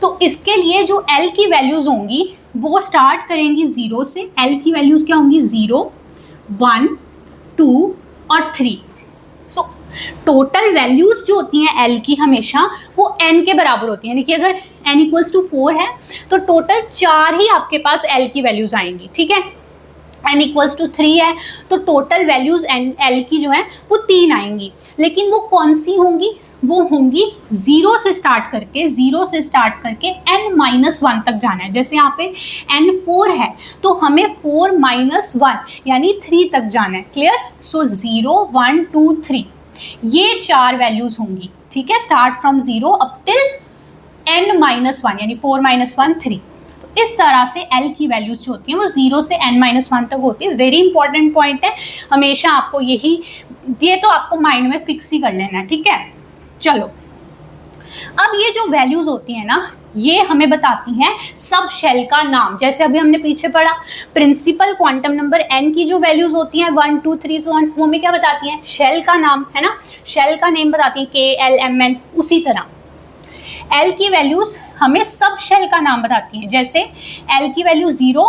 तो इसके लिए जो L की वैल्यूज होंगी वो स्टार्ट करेंगी 0 से। L की वैल्यूज क्या होंगी, 0 1 2 और 3। सो टोटल वैल्यूज जो होती हैं L की हमेशा वो n के बराबर होती हैं, यानी कि अगर n = 4 है तो टोटल 4 ही आपके पास L की वैल्यूज आएंगी, ठीक है। n = 3 है तो टोटल वैल्यूज L की जो है वो 3 आएंगी, लेकिन वो कौन सी होंगी, वो होंगी 0 से स्टार्ट करके n-1 तक जाना है। जैसे यहाँ पे n 4 है तो हमें 4-1 यानी 3 तक जाना है, क्लियर। सो 0 1 2 3 ये 4 वैल्यूज होंगी, ठीक है, start from 0 up till n-1 यानी 4-1 3। तो इस तरह से L की वैल्यूज जो होती हैं वो 0 से n-1 तक होती है। वेरी इंपॉर्टेंट पॉइंट है, हमेशा आपको ये तो आपको माइंड में फिक्स ही कर लेना है, ठीक है। चलो अब ये जो वैल्यूज होती हैं ना ये हमें बताती हैं सब शेल का नाम। जैसे अभी हमने पीछे पढ़ा प्रिंसिपल क्वांटम नंबर n की जो वैल्यूज होती हैं 1 2 3 सो ऑन, वो हमें क्या बताती हैं, शेल का नाम, है ना, शेल का नेम बताती हैं K L M N। उसी तरह L की वैल्यूज हमें सब शेल का नाम बताती हैं। जैसे L की value 0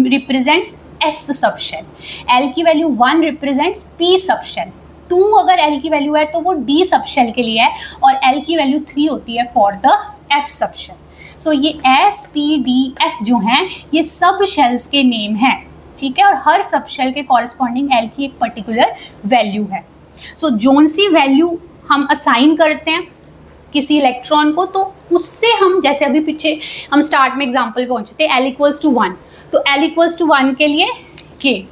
represents S subshell, L की वैल्यू 1 रिप्रेजेंट्स P सबशेल, 2 अगर L की वैल्यू है तो वो D सबशेल के लिए है, और L की वैल्यू 3 होती है फॉर द F सबशेल। सो ये S P D F जो हैं ये सब शेल्स के नेम हैं, ठीक है, और हर सबशेल के कॉरेस्पॉन्डिंग L की एक पर्टिकुलर वैल्यू है। सो जोन सी वैल्यू हम असाइन करते हैं किसी इलेक्ट्रॉन को, तो उससे हम, जैसे अभी पीछे हम स्टार्ट में एग्जांपल पहुंचे थे L = 1, तो L = 1 के लिए K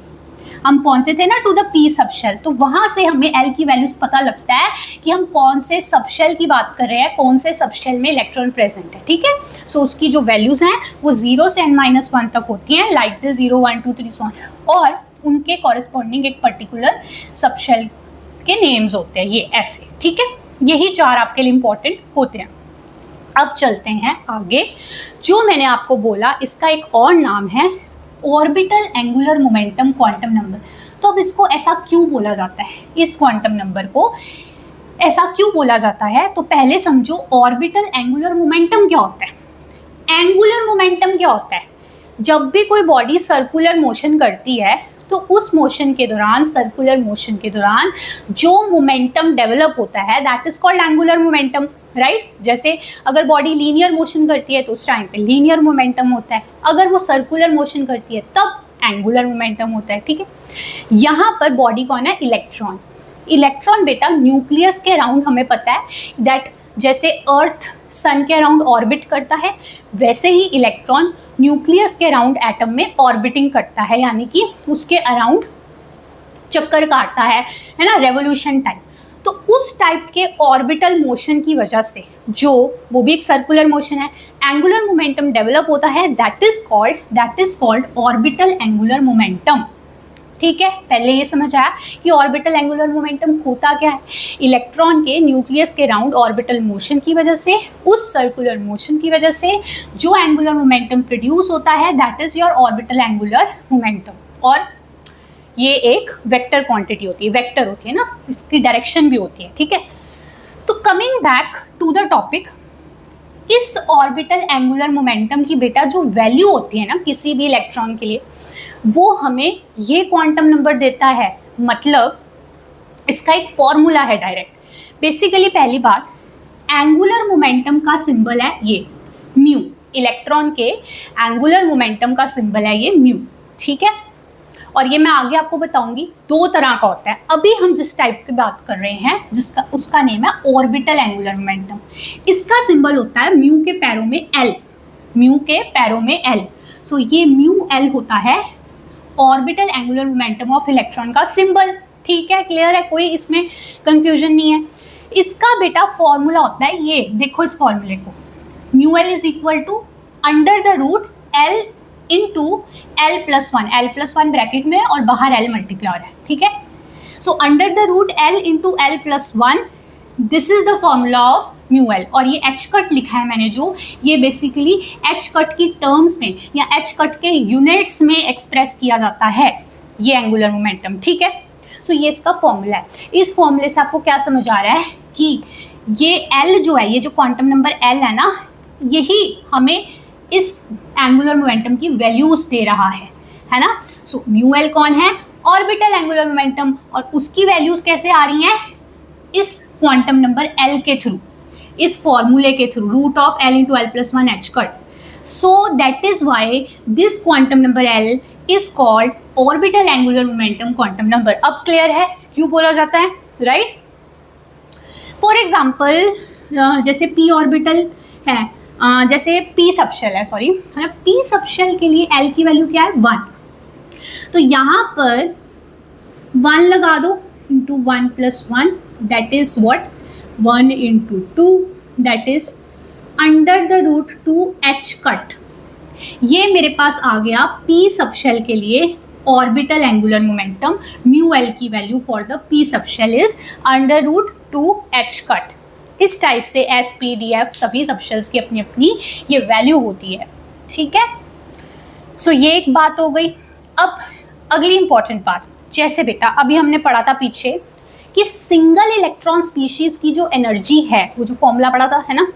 हम पहुंचे थे ना टू द P सबशेल, तो वहां से हमें L की वैल्यूज पता लगता है कि हम कौन से सबशेल की बात कर रहे हैं, कौन से सबशेल में इलेक्ट्रॉन प्रेजेंट है, ठीक है। सो उसकी जो वैल्यूज हैं वो 0 से n-1 तक होती हैं, लाइक द 0 1 2 3 सो ऑन, और उनके कॉरेस्पॉन्डिंग एक पर्टिकुलर सबशेल के नेम्स होते हैं, ये ऐसे, ठीक है। यही 4 आपके लिए इंपॉर्टेंट होते हैं। अब चलते हैं आगे, जो मैंने आपको बोला इसका एक और नाम है orbital angular momentum quantum number. तो अब इसको ऐसा क्यों बोला जाता है, इस क्वांटम नंबर को ऐसा क्यों बोला जाता है, तो पहले समझो ऑर्बिटल एंगुलर मोमेंटम क्या होता है। एंगुलर मोमेंटम क्या होता है, जब भी कोई बॉडी सर्कुलर मोशन करती है तो उस मोशन के दौरान, सर्कुलर मोशन के दौरान जो मोमेंटम डेवलप होता है that is called angular momentum, right. जैसे अगर बॉडी लीनियर मोशन करती है तो उस टाइम पे लीनियर मोमेंटम होता है, अगर वो सर्कुलर मोशन करती है तब एंगुलर मोमेंटम होता है, ठीक है। यहाँ पर बॉडी कौन है, इलेक्ट्रॉन। इलेक्ट्रॉन बेटा न्यूक्लियस के अराउंड हमें पता है दैट जैसे अर्थ सन के अराउंड ऑर्बिट करता है, वैसे ही इलेक्ट्रॉन न्यूक्लियस के अराउंड एटम में ऑर्बिटिंग करता है, यानी कि उसके अराउंड चक्कर काटता है ना, रेवोल्यूशन टाइप। तो उस टाइप के ऑर्बिटल मोशन की वजह से, जो वो भी एक सर्कुलर मोशन है, एंगुलर मोमेंटम डेवलप होता है, that is called orbital angular momentum, ठीक है। पहले ये समझ आया कि ऑर्बिटल एंगुलर मोमेंटम होता क्या है, इलेक्ट्रॉन के न्यूक्लियस के राउंड ऑर्बिटल मोशन की वजह से, उस सर्कुलर मोशन की वजह से जो एंगुलर मोमेंटम प्रोड्यूस होता है that is your orbital angular momentum. और ये एक वेक्टर क्वांटिटी होती है, वेक्टर होती है ना, इसकी डायरेक्शन भी होती है, ठीक है। तो coming back to the topic, इस ऑर्बिटल एंगुलर मोमेंटम की बेटा जो वैल्यू होती है ना किसी भी इलेक्ट्रॉन के लिए, वो हमें ये क्वांटम नंबर देता है, मतलब इसका एक फॉर्मूला है डायरेक्ट। बेसिकली पहली बात, एंगुलर मोमेंटम का सिंबल है ये म्यू, इलेक्ट्रॉन के एंगुलर मोमेंटम का सिंबल है ये म्यू, ठीक है। और ये मैं आगे आपको बताऊंगी 2 तरह का होता है। अभी हम जिस टाइप की बात कर रहे हैं जिसका उसका नेम है ऑर्बिटल एंगुलर मोमेंटम। इसका सिंबल होता है म्यू के पैरों में एल, म्यू के पैरों में एल। सो ये म्यू एल होता है orbital angular momentum of electron का सिंबल। ठीक है, क्लियर है, कोई इसमें कंफ्यूजन नहीं है। इसका बेटा फॉर्मूला होता है ये, देखो इस फॉर्मूले को, mu L is equal to under the root L into L plus one, L plus one bracket में और बाहर एल मल्टीप्लायर है। ठीक है, so under the root L into L plus one, this is the formula of mu L. और ये एच कट लिखा है मैंने जो, ये बेसिकली एच कट की टर्म्स में या एच कट के यूनिट्स में एक्सप्रेस किया जाता है ये एंगुलर मोमेंटम। ठीक है, सो ये इसका फॉर्मूला है। इस फॉर्मूले से आपको क्या समझ आ रहा है कि ये एल जो है, ये जो क्वांटम नंबर एल है ना, यही हमें इस एंगुलर मोमेंटम की वैल्यूज दे रहा है ना। सो म्यू एल कौन है? ऑर्बिटल एंगुलर मोमेंटम, और उसकी वैल्यूज कैसे आ रही हैं? इस क्वांटम नंबर एल के थ्रू, इस फॉर्मूले के through, root of L into L plus one H cut. So that is why this quantum number L is called orbital angular momentum quantum number. अब क्लियर है क्यों बोला जाता है, राइट? फॉर एग्जाम्पल जैसे पी ऑर्बिटल है, जैसे पी सबशेल है, सॉरी, पी सबशेल के लिए एल की वैल्यू क्या है? 1। तो यहाँ पर 1 लगा दो into 1 plus 1, that is what? 1 into 2, that is under the root 2 h cut. ये मेरे पास आ गया पी सबशेल के लिए orbital angular momentum. Mu l की value for the p subshell is under root 2 h cut. इस टाइप से एस पी डी एफ सभी सबशेल्स की अपनी अपनी ये वैल्यू होती है। ठीक है, सो ये एक बात हो गई। अब अगली इंपॉर्टेंट बात, जैसे बेटा अभी हमने पढ़ा था पीछे कि सिंगल इलेक्ट्रॉन स्पीशीज की जो एनर्जी है, वो जो फॉर्मूला पढ़ा था है ना,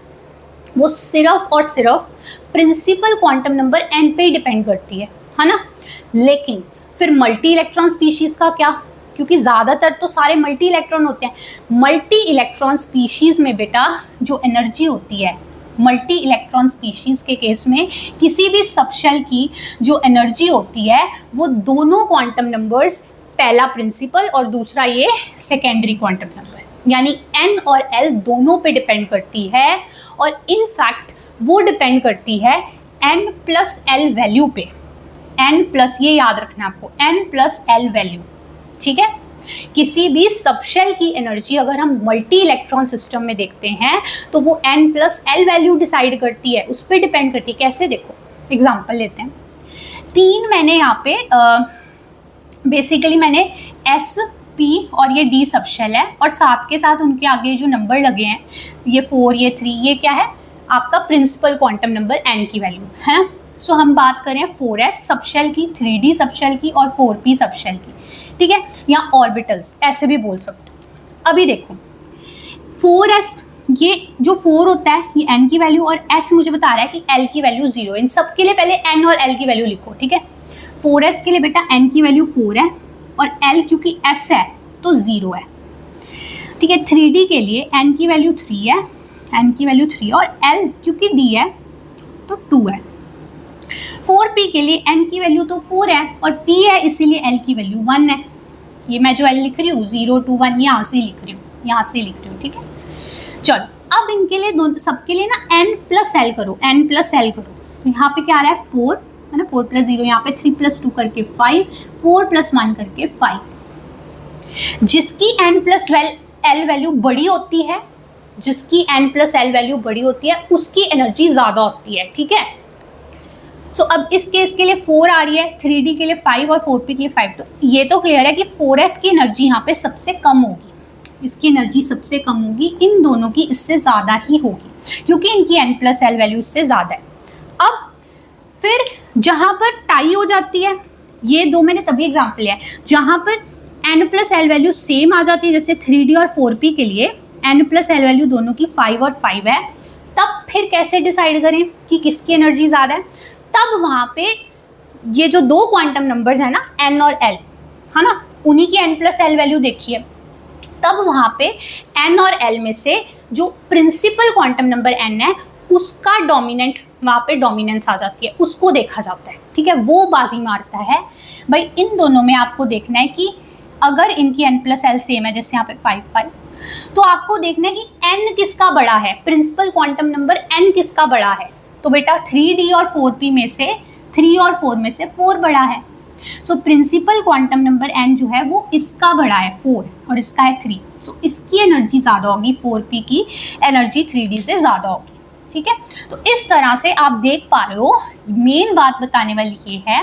वो सिर्फ और सिर्फ प्रिंसिपल क्वांटम नंबर एन पे डिपेंड करती है ना। लेकिन फिर मल्टी इलेक्ट्रॉन स्पीशीज का क्या? क्योंकि ज़्यादातर तो सारे मल्टी इलेक्ट्रॉन होते हैं। मल्टी इलेक्ट्रॉन स्पीशीज़ में बेटा जो एनर्जी होती है, मल्टी इलेक्ट्रॉन स्पीशीज़ के केस में किसी भी सबशेल की जो एनर्जी होती है वो दोनों क्वांटम नंबर्स, पहला प्रिंसिपल और दूसरा ये सेकेंडरी क्वांटम नंबर, यानी एन और एल दोनों पे डिपेंड करती है। और इन फैक्ट वो डिपेंड करती है एन प्लस एल वैल्यू पे। एन प्लस, ये याद रखना आपको, एन प्लस एल वैल्यू। ठीक है, किसी भी सबशेल की एनर्जी अगर हम मल्टी इलेक्ट्रॉन सिस्टम में देखते हैं तो वो N plus L value decide करती है, उस पर डिपेंड करती है। कैसे? देखो एग्जांपल लेते हैं। 3 मैंने यहाँ पे बेसिकली मैंने एस पी और ये डी सबशेल है, और साथ के साथ उनके आगे जो नंबर लगे हैं, ये 4, ये 3, ये क्या है? आपका प्रिंसिपल क्वांटम नंबर एन की वैल्यू है। सो हम बात करें 4s सबशेल की, 3d सबशेल की और 4p सबशेल की। ठीक है, या ऑर्बिटल्स ऐसे भी बोल सकते हो। अभी देखो 4s, ये जो 4 होता है ये n की वैल्यू, और s मुझे बता रहा है कि l की वैल्यू 0। इन सब के लिए पहले n और l की वैल्यू लिखो। ठीक है, 4s के लिए बेटा n की वैल्यू 4 है और l क्योंकि s है तो 0 है। ठीक है, 3d के लिए n की वैल्यू 3 है, n की वैल्यू 3 और l क्योंकि d है तो 2 है। 4p के लिए n की वैल्यू तो 4 है और p है, इसीलिए l की वैल्यू 1 है। ये मैं जो l लिख रही हूँ 0 2 1 यहाँ से लिख रही हूँ, यहाँ से लिख रही हूँ। ठीक है, चलो अब इनके लिए दोनों सबके लिए ना n प्लस एल करो, n प्लस एल करो। यहाँ पे क्या आ रहा है? 4 है ना, 4 प्लस 0, यहाँ पे 3 प्लस 2 करके 5, 4 प्लस 1 करके 5। जिसकी n प्लस एल वैल्यू बड़ी होती है, जिसकी n प्लस एल वैल्यू बड़ी होती है उसकी एनर्जी ज़्यादा होती है। ठीक है, सो अब इस केस के लिए 4 आ रही है, 3D के लिए 5 और 4P के लिए 5। तो ये तो क्लियर है कि 4s की एनर्जी यहाँ पे सबसे कम होगी, इसकी एनर्जी सबसे कम होगी, इन दोनों की इससे ज़्यादा ही होगी क्योंकि इनकी n प्लस एल वैल्यू इससे ज़्यादा है। अब फिर जहाँ पर टाई हो जाती है, ये दो मैंने तभी एग्जाम्पल लिया है जहाँ पर n plus L value same आ जाती है, जैसे 3D और 4P के लिए n प्लस एल वैल्यू दोनों की 5 और 5 है, तब फिर कैसे डिसाइड करें कि किसकी एनर्जी ज़्यादा है? तब वहाँ पे ये जो दो क्वांटम नंबर्स हैं ना n और l, है ना, उन्हीं की n प्लस एल वैल्यू देखिए। तब वहाँ पे n और l में से जो प्रिंसिपल क्वांटम नंबर n है उसका डोमिनेंट वहाँ पे डोमिनेंस आ जाती है, उसको देखा जाता है, ठीक है, वो बाजी मारता है। भाई इन दोनों में आपको देखना है कि अगर इनकी n+l सेम है, जैसे यहाँ पे 5 तो आपको देखना है कि n किसका बड़ा है, प्रिंसिपल क्वांटम नंबर n किसका बड़ा है। तो बेटा 3d और 4p में से 3 और 4 में से 4 बड़ा है। So principal quantum number n जो है वो इसका बड़ा है 4 और इसका है 3। सो इसकी एनर्जी ज़्यादा होगी, 4p की एनर्जी 3d से ज़्यादा होगी, ठीक है। तो इस तरह से आप देख पा रहे हो, मेन बात बताने वाली ये है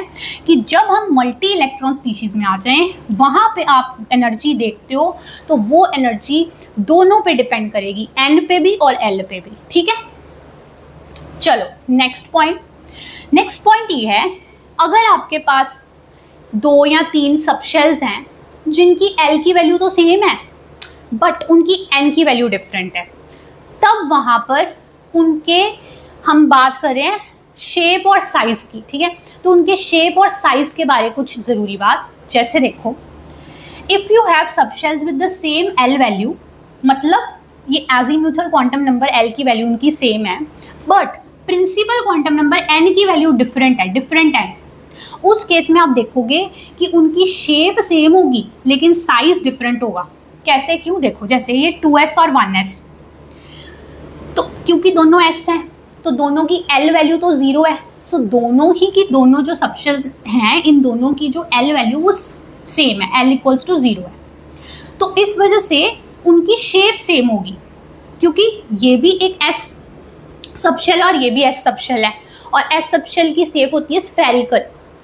कि जब हम मल्टी इलेक्ट्रॉन स्पीशीज में आ जाएं, वहां पे आप एनर्जी देखते हो तो वो एनर्जी दोनों पे डिपेंड करेगी, n पे भी और l पे भी, ठीक है। चलो नेक्स्ट पॉइंट ये है, अगर आपके पास 2 या 3 सबशेल्स हैं जिनकी l की वैल्यू तो सेम है बट उनकी n की वैल्यू डिफरेंट है, तब वहां पर उनके हम बात करें शेप और साइज की, ठीक है। तो उनके शेप और साइज के बारे कुछ जरूरी बात, जैसे देखो if you have subshells with the same l value, मतलब ये एजीम्यूथल क्वांटम नंबर l की वैल्यू उनकी सेम है but principal quantum number n की वैल्यू डिफरेंट है, उस केस में आप देखोगे कि उनकी शेप सेम होगी लेकिन साइज डिफरेंट होगा। कैसे, क्यों, देखो जैसे ये 2s और 1s, तो क्योंकि दोनों s हैं तो दोनों की l वैल्यू तो 0 है। सो दोनों ही की दोनों जो सबशेल्स हैं, इन दोनों की जो l वैल्यू वो सेम है, l इक्वल्स टू 0 है। तो इस वजह से उनकी शेप सेम होगी, क्योंकि ये भी एक s सबशेल और ये भी s सबशेल है, और s सबशेल की शेप होती है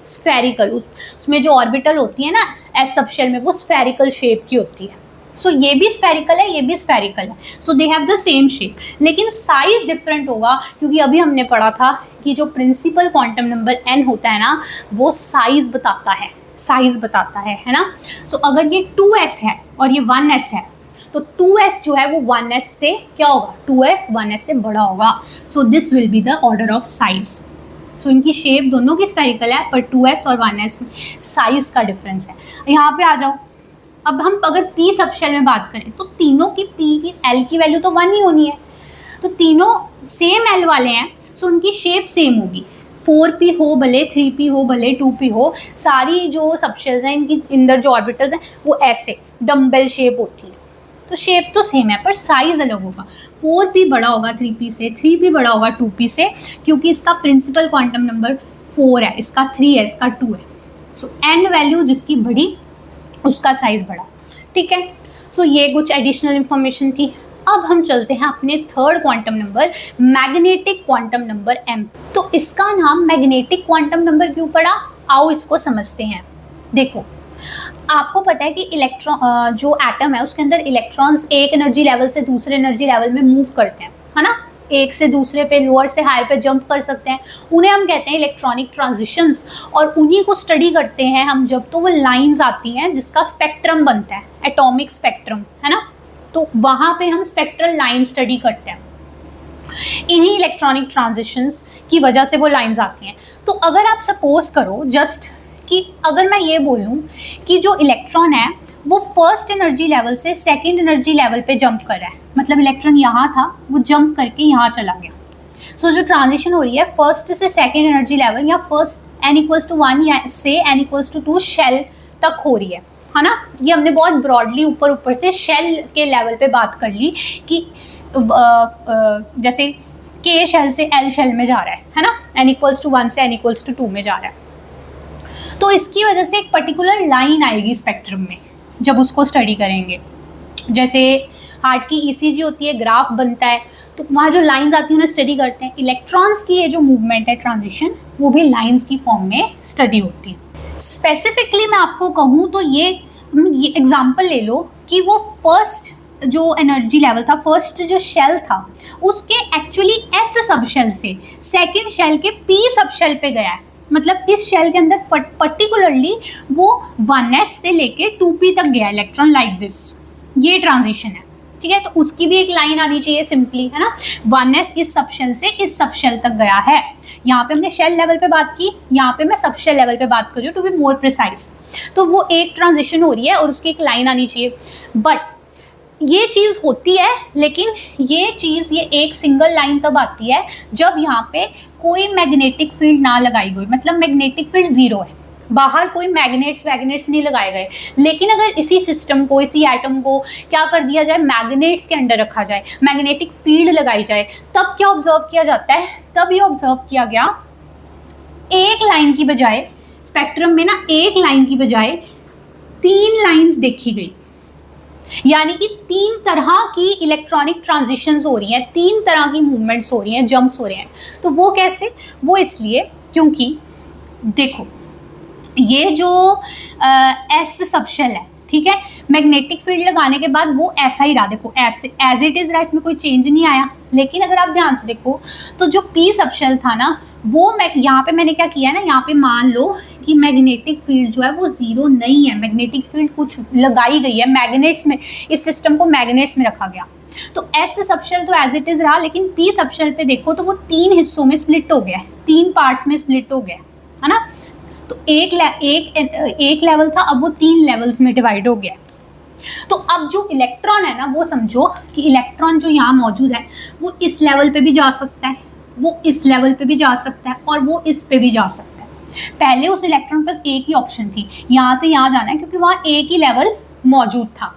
स्फेरिकल, उसमें जो ऑर्बिटल होती है ना s सबशेल में, वो स्फेरिकल शेप की होती है। सो ये भी स्फेरिकल है, ये भी स्फेरिकल है, so they have the same shape, लेकिन साइज डिफरेंट होगा, क्योंकि अभी हमने पढ़ा था कि जो प्रिंसिपल क्वांटम नंबर n होता है ना, वो साइज बताता है ना। सो अगर ये 2s है और ये 1s है, तो 2s जो है वो 1s से क्या होगा, 2s 1s से बड़ा होगा। So this will be the order of size. So इनकी शेप दोनों की स्फेरिकल है, पर 2s और 1s साइज का डिफरेंस है। यहाँ पे आ जाओ, अब हम अगर p सबशेल में बात करें तो तीनों की p की l की वैल्यू तो 1 ही होनी है, तो तीनों सेम l वाले हैं, सो उनकी शेप सेम होगी। 4p हो भले 3p हो भले 2p हो, सारी जो सबशेल्स हैं इनकी अंदर जो ऑर्बिटल्स हैं वो ऐसे डम्बेल शेप होती है, तो शेप तो सेम है पर साइज अलग होगा। 4p बड़ा होगा 3p से, 3p बड़ा होगा 2p से, क्योंकि इसका प्रिंसिपल क्वांटम नंबर 4 है, इसका 3 है, इसका 2 है। सो n वैल्यू जिसकी बड़ी उसका साइज बड़ा, ठीक है। सो ये कुछ एडिशनल इंफॉर्मेशन थी। अब हम चलते हैं अपने third quantum number, magnetic quantum number m। तो इसका नाम मैग्नेटिक क्वांटम नंबर क्यों पड़ा, आओ इसको समझते हैं। देखो आपको पता है कि इलेक्ट्रॉन जो एटम है उसके अंदर इलेक्ट्रॉन्स एक एनर्जी लेवल से दूसरे एनर्जी लेवल में मूव करते हैं, है ना, एक से दूसरे पे, लोअर से हायर पे जंप कर सकते हैं, उन्हें हम कहते हैं इलेक्ट्रॉनिक ट्रांजिशंस। और उन्हीं को स्टडी करते हैं हम जब तो वो लाइंस आती हैं जिसका स्पेक्ट्रम बनता है, एटॉमिक स्पेक्ट्रम, है ना, तो वहाँ पे हम स्पेक्ट्रल लाइन स्टडी करते हैं। इन्हीं इलेक्ट्रॉनिक ट्रांजिशंस की वजह से वो लाइंस आती हैं। तो अगर आप सपोज करो जस्ट कि अगर मैं ये बोलूँ कि जो इलेक्ट्रॉन है वो फर्स्ट एनर्जी लेवल से सेकंड एनर्जी लेवल पे जंप कर रहा है, मतलब इलेक्ट्रॉन यहाँ था वो जंप करके यहाँ चला गया। सो जो ट्रांजिशन हो रही है फर्स्ट से सेकंड एनर्जी लेवल या फर्स्ट n=1 से n=2 शेल तक हो रही है ना। ये हमने बहुत ब्रॉडली ऊपर से शेल के लेवल पे बात कर ली कि जैसे k शेल से l शेल में जा रहा है ना, n=1 से n=2 में जा रहा है। तो इसकी वजह से एक पर्टिकुलर लाइन आएगी स्पेक्ट्रम में जब उसको स्टडी करेंगे। जैसे हार्ट की ईसीजी होती है, ग्राफ बनता है, तो वहाँ जो लाइंस आती हैं उन्हें स्टडी करते हैं। इलेक्ट्रॉन्स की ये जो मूवमेंट है ट्रांजिशन, वो भी लाइंस की फॉर्म में स्टडी होती है। स्पेसिफिकली मैं आपको कहूँ तो ये एग्जांपल ले लो कि वो फर्स्ट जो एनर्जी लेवल था, फर्स्ट जो शेल था, उसके एक्चुअली एस सब शेल से सेकेंड शेल के पी सब शेल पे गया है। मतलब इस शेल के अंदर पर्टिकुलरली वो 1s से लेके 2p तक गया इलेक्ट्रॉन, लाइक दिस, ये ट्रांजिशन है, ठीक है। तो उसकी भी एक लाइन आनी चाहिए सिंपली, है ना, 1s इस सब शेल से इस सब शेल तक गया है। यहाँ पे हमने शेल लेवल पे बात की, यहाँ पे मैं सब शेल लेवल पे बात कर रही हूँ टू बी मोर प्रिसाइज। तो वो एक ट्रांजिशन हो रही है और उसकी एक लाइन आनी चाहिए। बट ये चीज़ होती है, लेकिन ये चीज़ ये एक सिंगल लाइन तब आती है जब यहाँ पे कोई मैग्नेटिक फील्ड ना लगाई गई, मतलब मैग्नेटिक फील्ड ज़ीरो है, बाहर कोई मैग्नेट्स नहीं लगाए गए। लेकिन अगर इसी सिस्टम को, इसी एटम को क्या कर दिया जाए, मैग्नेट्स के अंडर रखा जाए, मैग्नेटिक फील्ड लगाई जाए, तब क्या ऑब्जर्व किया जाता है, तब ये ऑब्जर्व किया गया एक लाइन की बजाय, स्पेक्ट्रम में ना एक लाइन की बजाय 3 लाइंस देखी गई। यानी कि 3 तरह की इलेक्ट्रॉनिक ट्रांजिशंस हो रही हैं, 3 तरह की मूवमेंट्स हो रही हैं, जंप्स हो रहे हैं। तो वो कैसे, वो इसलिए क्योंकि देखो ये जो एस सबशेल है, ठीक है, मैग्नेटिक फील्ड लगाने के बाद वो ऐसा ही रहा, देखो ऐसे एज इट इज रहा, इसमें कोई चेंज नहीं आया। लेकिन अगर आप ध्यान से देखो तो जो पी सबशेल था ना, वो यहाँ पे मैंने क्या किया है ना, यहाँ पे मान लो कि मैग्नेटिक फील्ड जो है वो ज़ीरो नहीं है, मैग्नेटिक फील्ड कुछ लगाई गई है, मैग्नेट्स में, इस सिस्टम को मैग्नेट्स में रखा गया। तो एस सबशेल तो एज इट इज रहा, लेकिन पी सबशेल पे देखो तो वो 3 हिस्सों में स्प्लिट हो गया है, 3 पार्ट्स में स्प्लिट हो गया है ना। तो एक लेवल था, अब वो 3 लेवल्स में डिवाइड हो गया। तो अब जो इलेक्ट्रॉन है ना, वो समझो कि इलेक्ट्रॉन जो यहाँ मौजूद है वो इस लेवल पे भी जा सकता है, वो इस लेवल पे भी जा सकता है, और वो इस पे भी जा सकता है। पहले उस इलेक्ट्रॉन के पास एक ही ऑप्शन थी, यहाँ से यहाँ जाना है, क्योंकि वहाँ एक ही लेवल मौजूद था।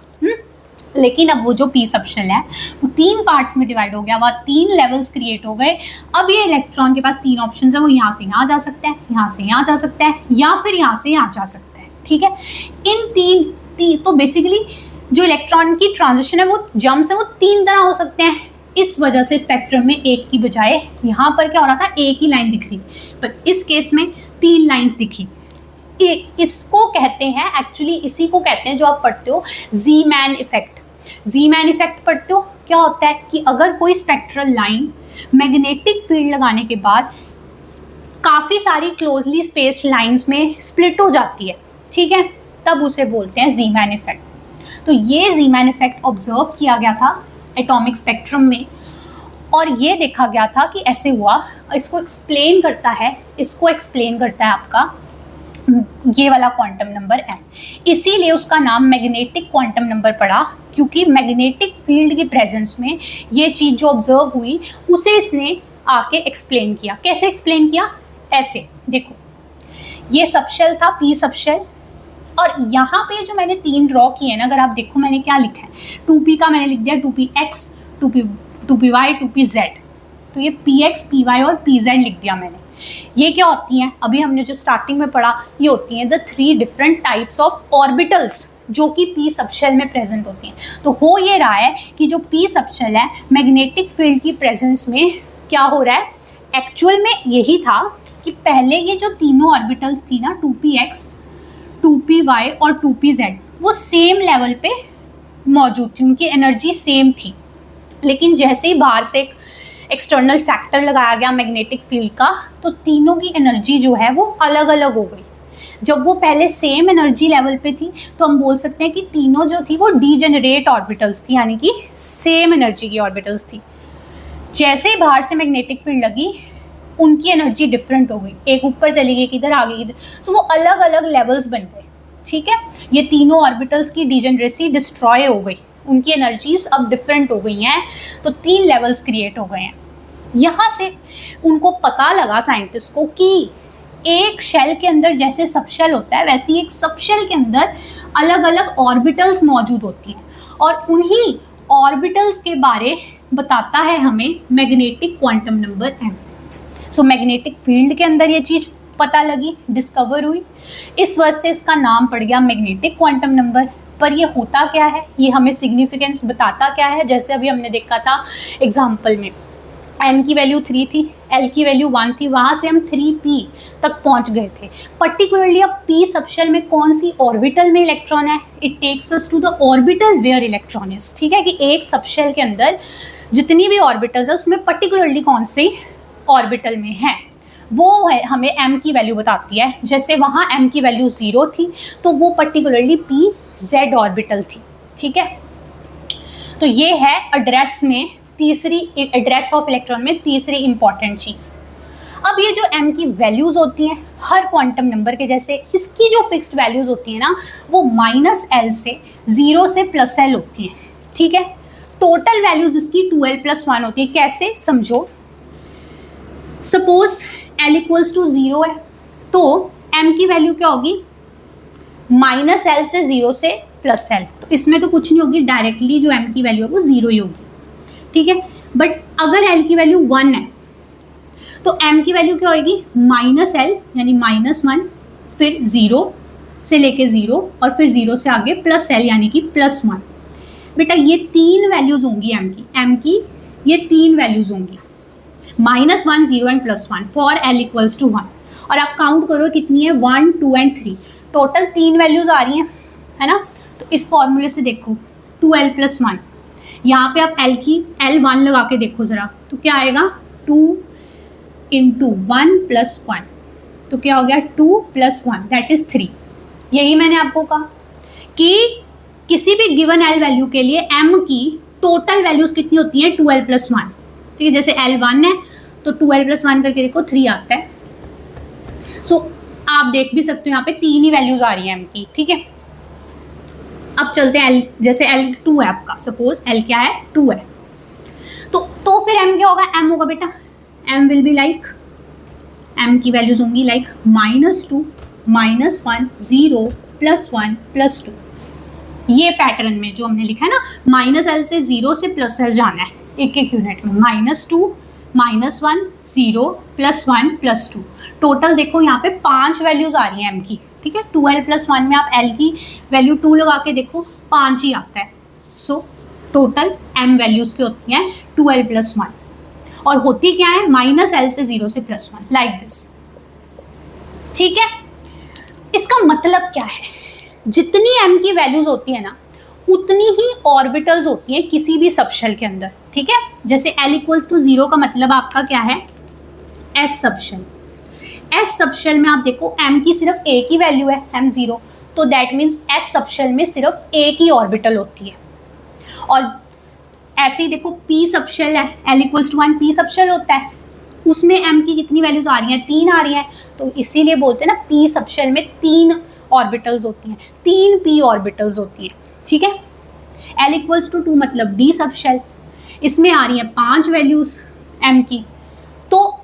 लेकिन अब वो जो पी सबशेल है वो 3 पार्ट्स में डिवाइड हो गया, वहाँ 3 लेवल्स क्रिएट हो गए। अब ये इलेक्ट्रॉन के पास 3 ऑप्शन है, वो यहाँ से यहाँ जा सकता है, यहाँ से यहाँ जा सकता है, या फिर यहाँ से यहाँ जा सकता है, ठीक है। इन तीन तो बेसिकली जो इलेक्ट्रॉन की ट्रांजिशन है, वो जम्प्स है, वो 3 तरह हो सकते हैं। इस वजह से स्पेक्ट्रम में एक की बजाय यहाँ पर क्या हो रहा था, एक ही लाइन दिख रही, पर इस केस में 3 लाइन्स दिखी। इसको कहते हैं, एक्चुअली इसी को कहते हैं जो आप पढ़ते हो ज़ीमैन इफेक्ट। ज़ीमैन इफेक्ट पढ़ते हो, क्या होता है कि अगर कोई स्पेक्ट्रल लाइन मैग्नेटिक फील्ड लगाने के बाद काफ़ी सारी क्लोजली स्पेस्ड लाइंस में स्प्लिट हो जाती है, ठीक है, तब उसे बोलते हैं ज़ीमैन इफेक्ट। तो ये ज़ीमैन इफेक्ट ऑब्जर्व किया गया था एटॉमिक स्पेक्ट्रम में, और ये देखा गया था कि ऐसे हुआ। इसको एक्सप्लेन करता है आपका ये वाला क्वांटम नंबर m, इसीलिए उसका नाम मैग्नेटिक क्वांटम नंबर पड़ा, क्योंकि मैग्नेटिक फील्ड की प्रेजेंस में ये चीज़ जो ऑब्जर्व हुई उसे इसने आके एक्सप्लेन किया। कैसे एक्सप्लेन किया, ऐसे देखो, ये सबशेल था पी सबशेल, और यहाँ पे जो मैंने 3 ड्रॉ किए हैं ना, अगर आप देखो मैंने क्या लिखा है, 2p का मैंने लिख दिया 2px, 2py, 2pz। तो ये px, py और pz लिख दिया मैंने। ये क्या होती हैं, अभी हमने जो स्टार्टिंग में पढ़ा, ये होती हैं the 3 different types of orbitals जो कि पी सबशेल में प्रेजेंट होती हैं। तो हो ये रहा है कि जो पी सबशेल है, मैग्नेटिक फील्ड की प्रेजेंस में क्या हो रहा है, एक्चुअल में यही था कि पहले ये जो तीनों ऑर्बिटल्स थी ना, 2px, 2py और 2pz, वो सेम लेवल पे मौजूद थी, उनकी एनर्जी सेम थी। लेकिन जैसे ही बाहर से एक एक्सटर्नल फैक्टर लगाया गया मैग्नेटिक फील्ड का, तो तीनों की एनर्जी जो है वो अलग अलग हो गई। जब वो पहले सेम एनर्जी लेवल पे थी, तो हम बोल सकते हैं कि तीनों जो थी वो डीजेनरेट ऑर्बिटल्स थी, यानी कि सेम एनर्जी की ऑर्बिटल्स थी। जैसे ही बाहर से मैग्नेटिक फील्ड लगी, उनकी एनर्जी डिफरेंट हो गई, एक ऊपर चली गई, किधर आ गई, किधर, सो वो अलग अलग लेवल्स बन गए, ठीक है। ये तीनों ऑर्बिटल्स की डीजेनरेसी डिस्ट्रॉय हो गई, उनकी एनर्जीज अब डिफरेंट हो गई हैं, तो 3 लेवल्स क्रिएट हो गए हैं। यहाँ से उनको पता लगा साइंटिस्ट को कि एक शेल के अंदर जैसे सबशेल होता है, वैसे एक सबशेल के अंदर अलग अलग ऑर्बिटल्स मौजूद होती हैं, और उन्हीं ऑर्बिटल्स के बारे बताता है हमें magnetic quantum number m। So magnetic field के अंदर ये चीज़ पता लगी, डिस्कवर हुई, इस वजह से इसका नाम पड़ गया मैग्नेटिक क्वांटम नंबर। पर ये होता क्या है, ये हमें सिग्निफिकेंस बताता क्या है, जैसे अभी हमने देखा था एग्जाम्पल में, m की वैल्यू 3 थी, l की वैल्यू 1 थी, वहाँ से हम 3p तक पहुँच गए थे। पर्टिकुलरली अब p सबशेल में कौन सी ऑर्बिटल में इलेक्ट्रॉन है, it takes us to the orbital where electron is, ठीक है, कि एक सबशेल के अंदर जितनी भी ऑर्बिटल्स है उसमें पर्टिकुलरली कौन सी ऑर्बिटल में है, वो है हमें m की वैल्यू बताती है। जैसे वहाँ m की वैल्यू 0 थी, तो वो पर्टिकुलरली pz ऑर्बिटल थी, ठीक है। तो ये है एड्रेस में तीसरी, एड्रेस ऑफ इलेक्ट्रॉन में तीसरी इंपॉर्टेंट चीज़। अब ये जो m की वैल्यूज़ होती हैं हर क्वांटम नंबर के, जैसे इसकी जो फिक्स्ड वैल्यूज़ होती हैं ना, वो -l से 0 से +l होती हैं, ठीक है। टोटल वैल्यूज इसकी 2l+1 होती है। कैसे, समझो। सपोज l इक्वल्स टू 0 है, तो m की वैल्यू क्या होगी, -l से 0 से +l। तो इसमें तो कुछ नहीं होगी, डायरेक्टली जो m की वैल्यू है वो 0 ही होगी, ठीक है। बट अगर l की वैल्यू 1 है तो m की वैल्यू क्या होगी, -l यानी -1, फिर 0 से लेके 0 और फिर 0 से आगे +l यानी कि +1। बेटा ये 3 वैल्यूज होंगी m की ये 3 वैल्यूज होंगी, -1, 0 and +1 for l equals to 1। और आप काउंट करो कितनी है, 1, 2 एंड 3, टोटल 3 वैल्यूज आ रही हैं, है ना। तो इस फॉर्मूले से देखो 2l+1, यहाँ पे आप l1 लगा के देखो ज़रा, तो क्या आएगा, 2 × 1 + 1, तो क्या हो गया 2 + 1 दैट इज़ 3। यही मैंने आपको कहा कि किसी भी गिवन l वैल्यू के लिए m की टोटल वैल्यूज कितनी होती है, 2l+1, ठीक है। जैसे l1 है तो 2l+1 करके देखो 3 आता है। सो आप देख भी सकते हो यहाँ पे 3 ही वैल्यूज आ रही है m की, ठीक है। अब चलते हैं l, जैसे l2 है आपका, सपोज l क्या है, 2 है, तो फिर m क्या होगा, m होगा बेटा, m will be like, m की वैल्यूज होंगी लाइक -2, -1, 0, +1, +2। ये पैटर्न में जो हमने लिखा है ना, -l से 0 से +l जाना है एक एक यूनिट में, -2, -1, 0, +1, +2। टोटल देखो यहाँ पे 5 वैल्यूज आ रही हैं m की, ठीक है। 2l+1 में आप l की वैल्यू 2 लगा के देखो, 5 ही आता है। सो टोटल m वैल्यूज की होती हैं 2l+1, और होती क्या है, -l से 0 से +1 लाइक दिस, ठीक है। इसका मतलब क्या है, जितनी m की वैल्यूज होती है ना, उतनी ही ऑर्बिटल्स होती हैं किसी भी सबशेल के अंदर, ठीक है। जैसे l इक्वल्स टू 0 का मतलब आपका क्या है, s सबशेल। s सबशेल में आप देखो m की सिर्फ एक ही वैल्यू है, m0, तो दैट मीन्स s सबशेल में सिर्फ एक ही ऑर्बिटल होती है। और ऐसे ही देखो p सबशेल है, l equals to 1 p subshell होता है, उसमें m की कितनी वैल्यूज आ रही हैं, 3 आ रही हैं, तो इसीलिए बोलते हैं ना p सबशेल में 3 ऑर्बिटल्स होती हैं, 3 p ऑर्बिटल्स होती हैं, ठीक है। l इक्वल्स टू 2 मतलब d सबशेल, इसमें आ रही हैं 5 वैल्यूज m की, तो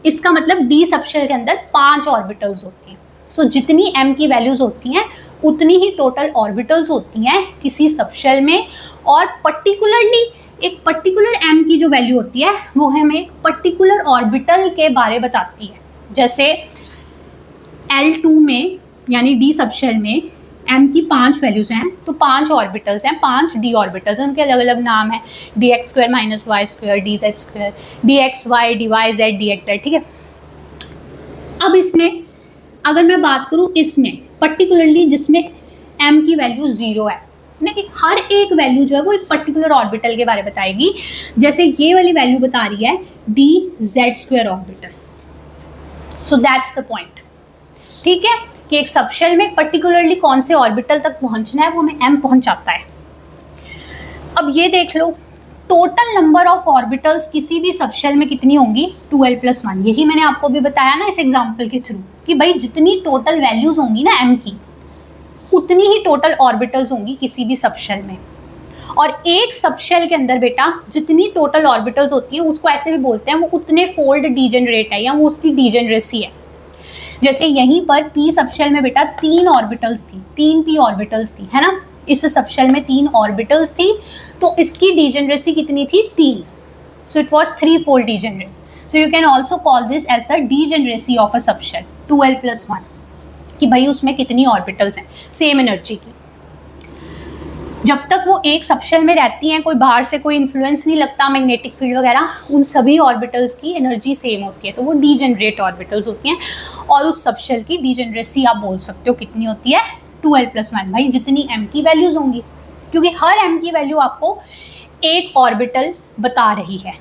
इसका मतलब d सबशेल के अंदर 5 ऑर्बिटल्स होती हैं। सो जितनी m की वैल्यूज होती हैं उतनी ही टोटल ऑर्बिटल्स होती हैं किसी सबशेल में, और पर्टिकुलरली एक पर्टिकुलर m की जो वैल्यू होती है वो हमें एक पर्टिकुलर ऑर्बिटल के बारे बताती है। जैसे L2 में यानी d सबशेल में m की 5 वैल्यूज हैं, तो 5 ऑर्बिटल्स हैं, 5 d ऑर्बिटल्स हैं, उनके अलग अलग नाम है, dx² - y², dz², dxy, dyz, dxz, ठीक है। अब इसमें अगर मैं बात करूँ, इसमें पर्टिकुलरली जिसमें m की वैल्यू 0 है ना, कि हर एक वैल्यू जो है वो एक पर्टिकुलर ऑर्बिटल के बारे में बताएगी। जैसे ये वाली वैल्यू बता रही है dz² orbital, so that's the point, ठीक है, कि एक सबशेल में पर्टिकुलरली कौन से ऑर्बिटल तक पहुंचना है वो हमें m पहुंचाता है। अब ये देख लो, टोटल नंबर ऑफ ऑर्बिटल्स किसी भी सबशेल में कितनी होंगी, 2l+1। यही मैंने आपको भी बताया ना इस एग्जांपल के थ्रू, कि भाई जितनी टोटल वैल्यूज होंगी ना m की, उतनी ही टोटल ऑर्बिटल्स होंगी किसी भी सबशेल में। और एक सबशेल के अंदर बेटा जितनी टोटल ऑर्बिटल्स होती है उसको ऐसे भी बोलते हैं वो उतने फोल्ड डीजेनरेट है, या वो उसकी डीजेनरेसी है। जैसे यहीं पर p सबशेल में बेटा 3 ऑर्बिटल्स थी, 3 p ऑर्बिटल्स थी, है ना। इस सबशेल में 3 ऑर्बिटल्स थी, तो इसकी डीजेनरेसी कितनी थी, 3। So it was 3-fold degenerate. So you can also call this as the degeneracy of a subshell 2l+1, कि भाई उसमें कितनी ऑर्बिटल्स हैं सेम एनर्जी की। जब तक वो एक सबशेल में रहती हैं, कोई बाहर से कोई इन्फ्लुएंस नहीं लगता, मैग्नेटिक फील्ड वगैरह, उन सभी ऑर्बिटल्स की एनर्जी सेम होती है, तो वो डीजेनरेट ऑर्बिटल्स होती हैं। और उस सबशेल की डीजेनरेसी आप बोल सकते हो कितनी होती है, 2l+1। भाई जितनी m की वैल्यूज होंगी, क्योंकि हर m की वैल्यू आपको एक ऑर्बिटल बता रही है।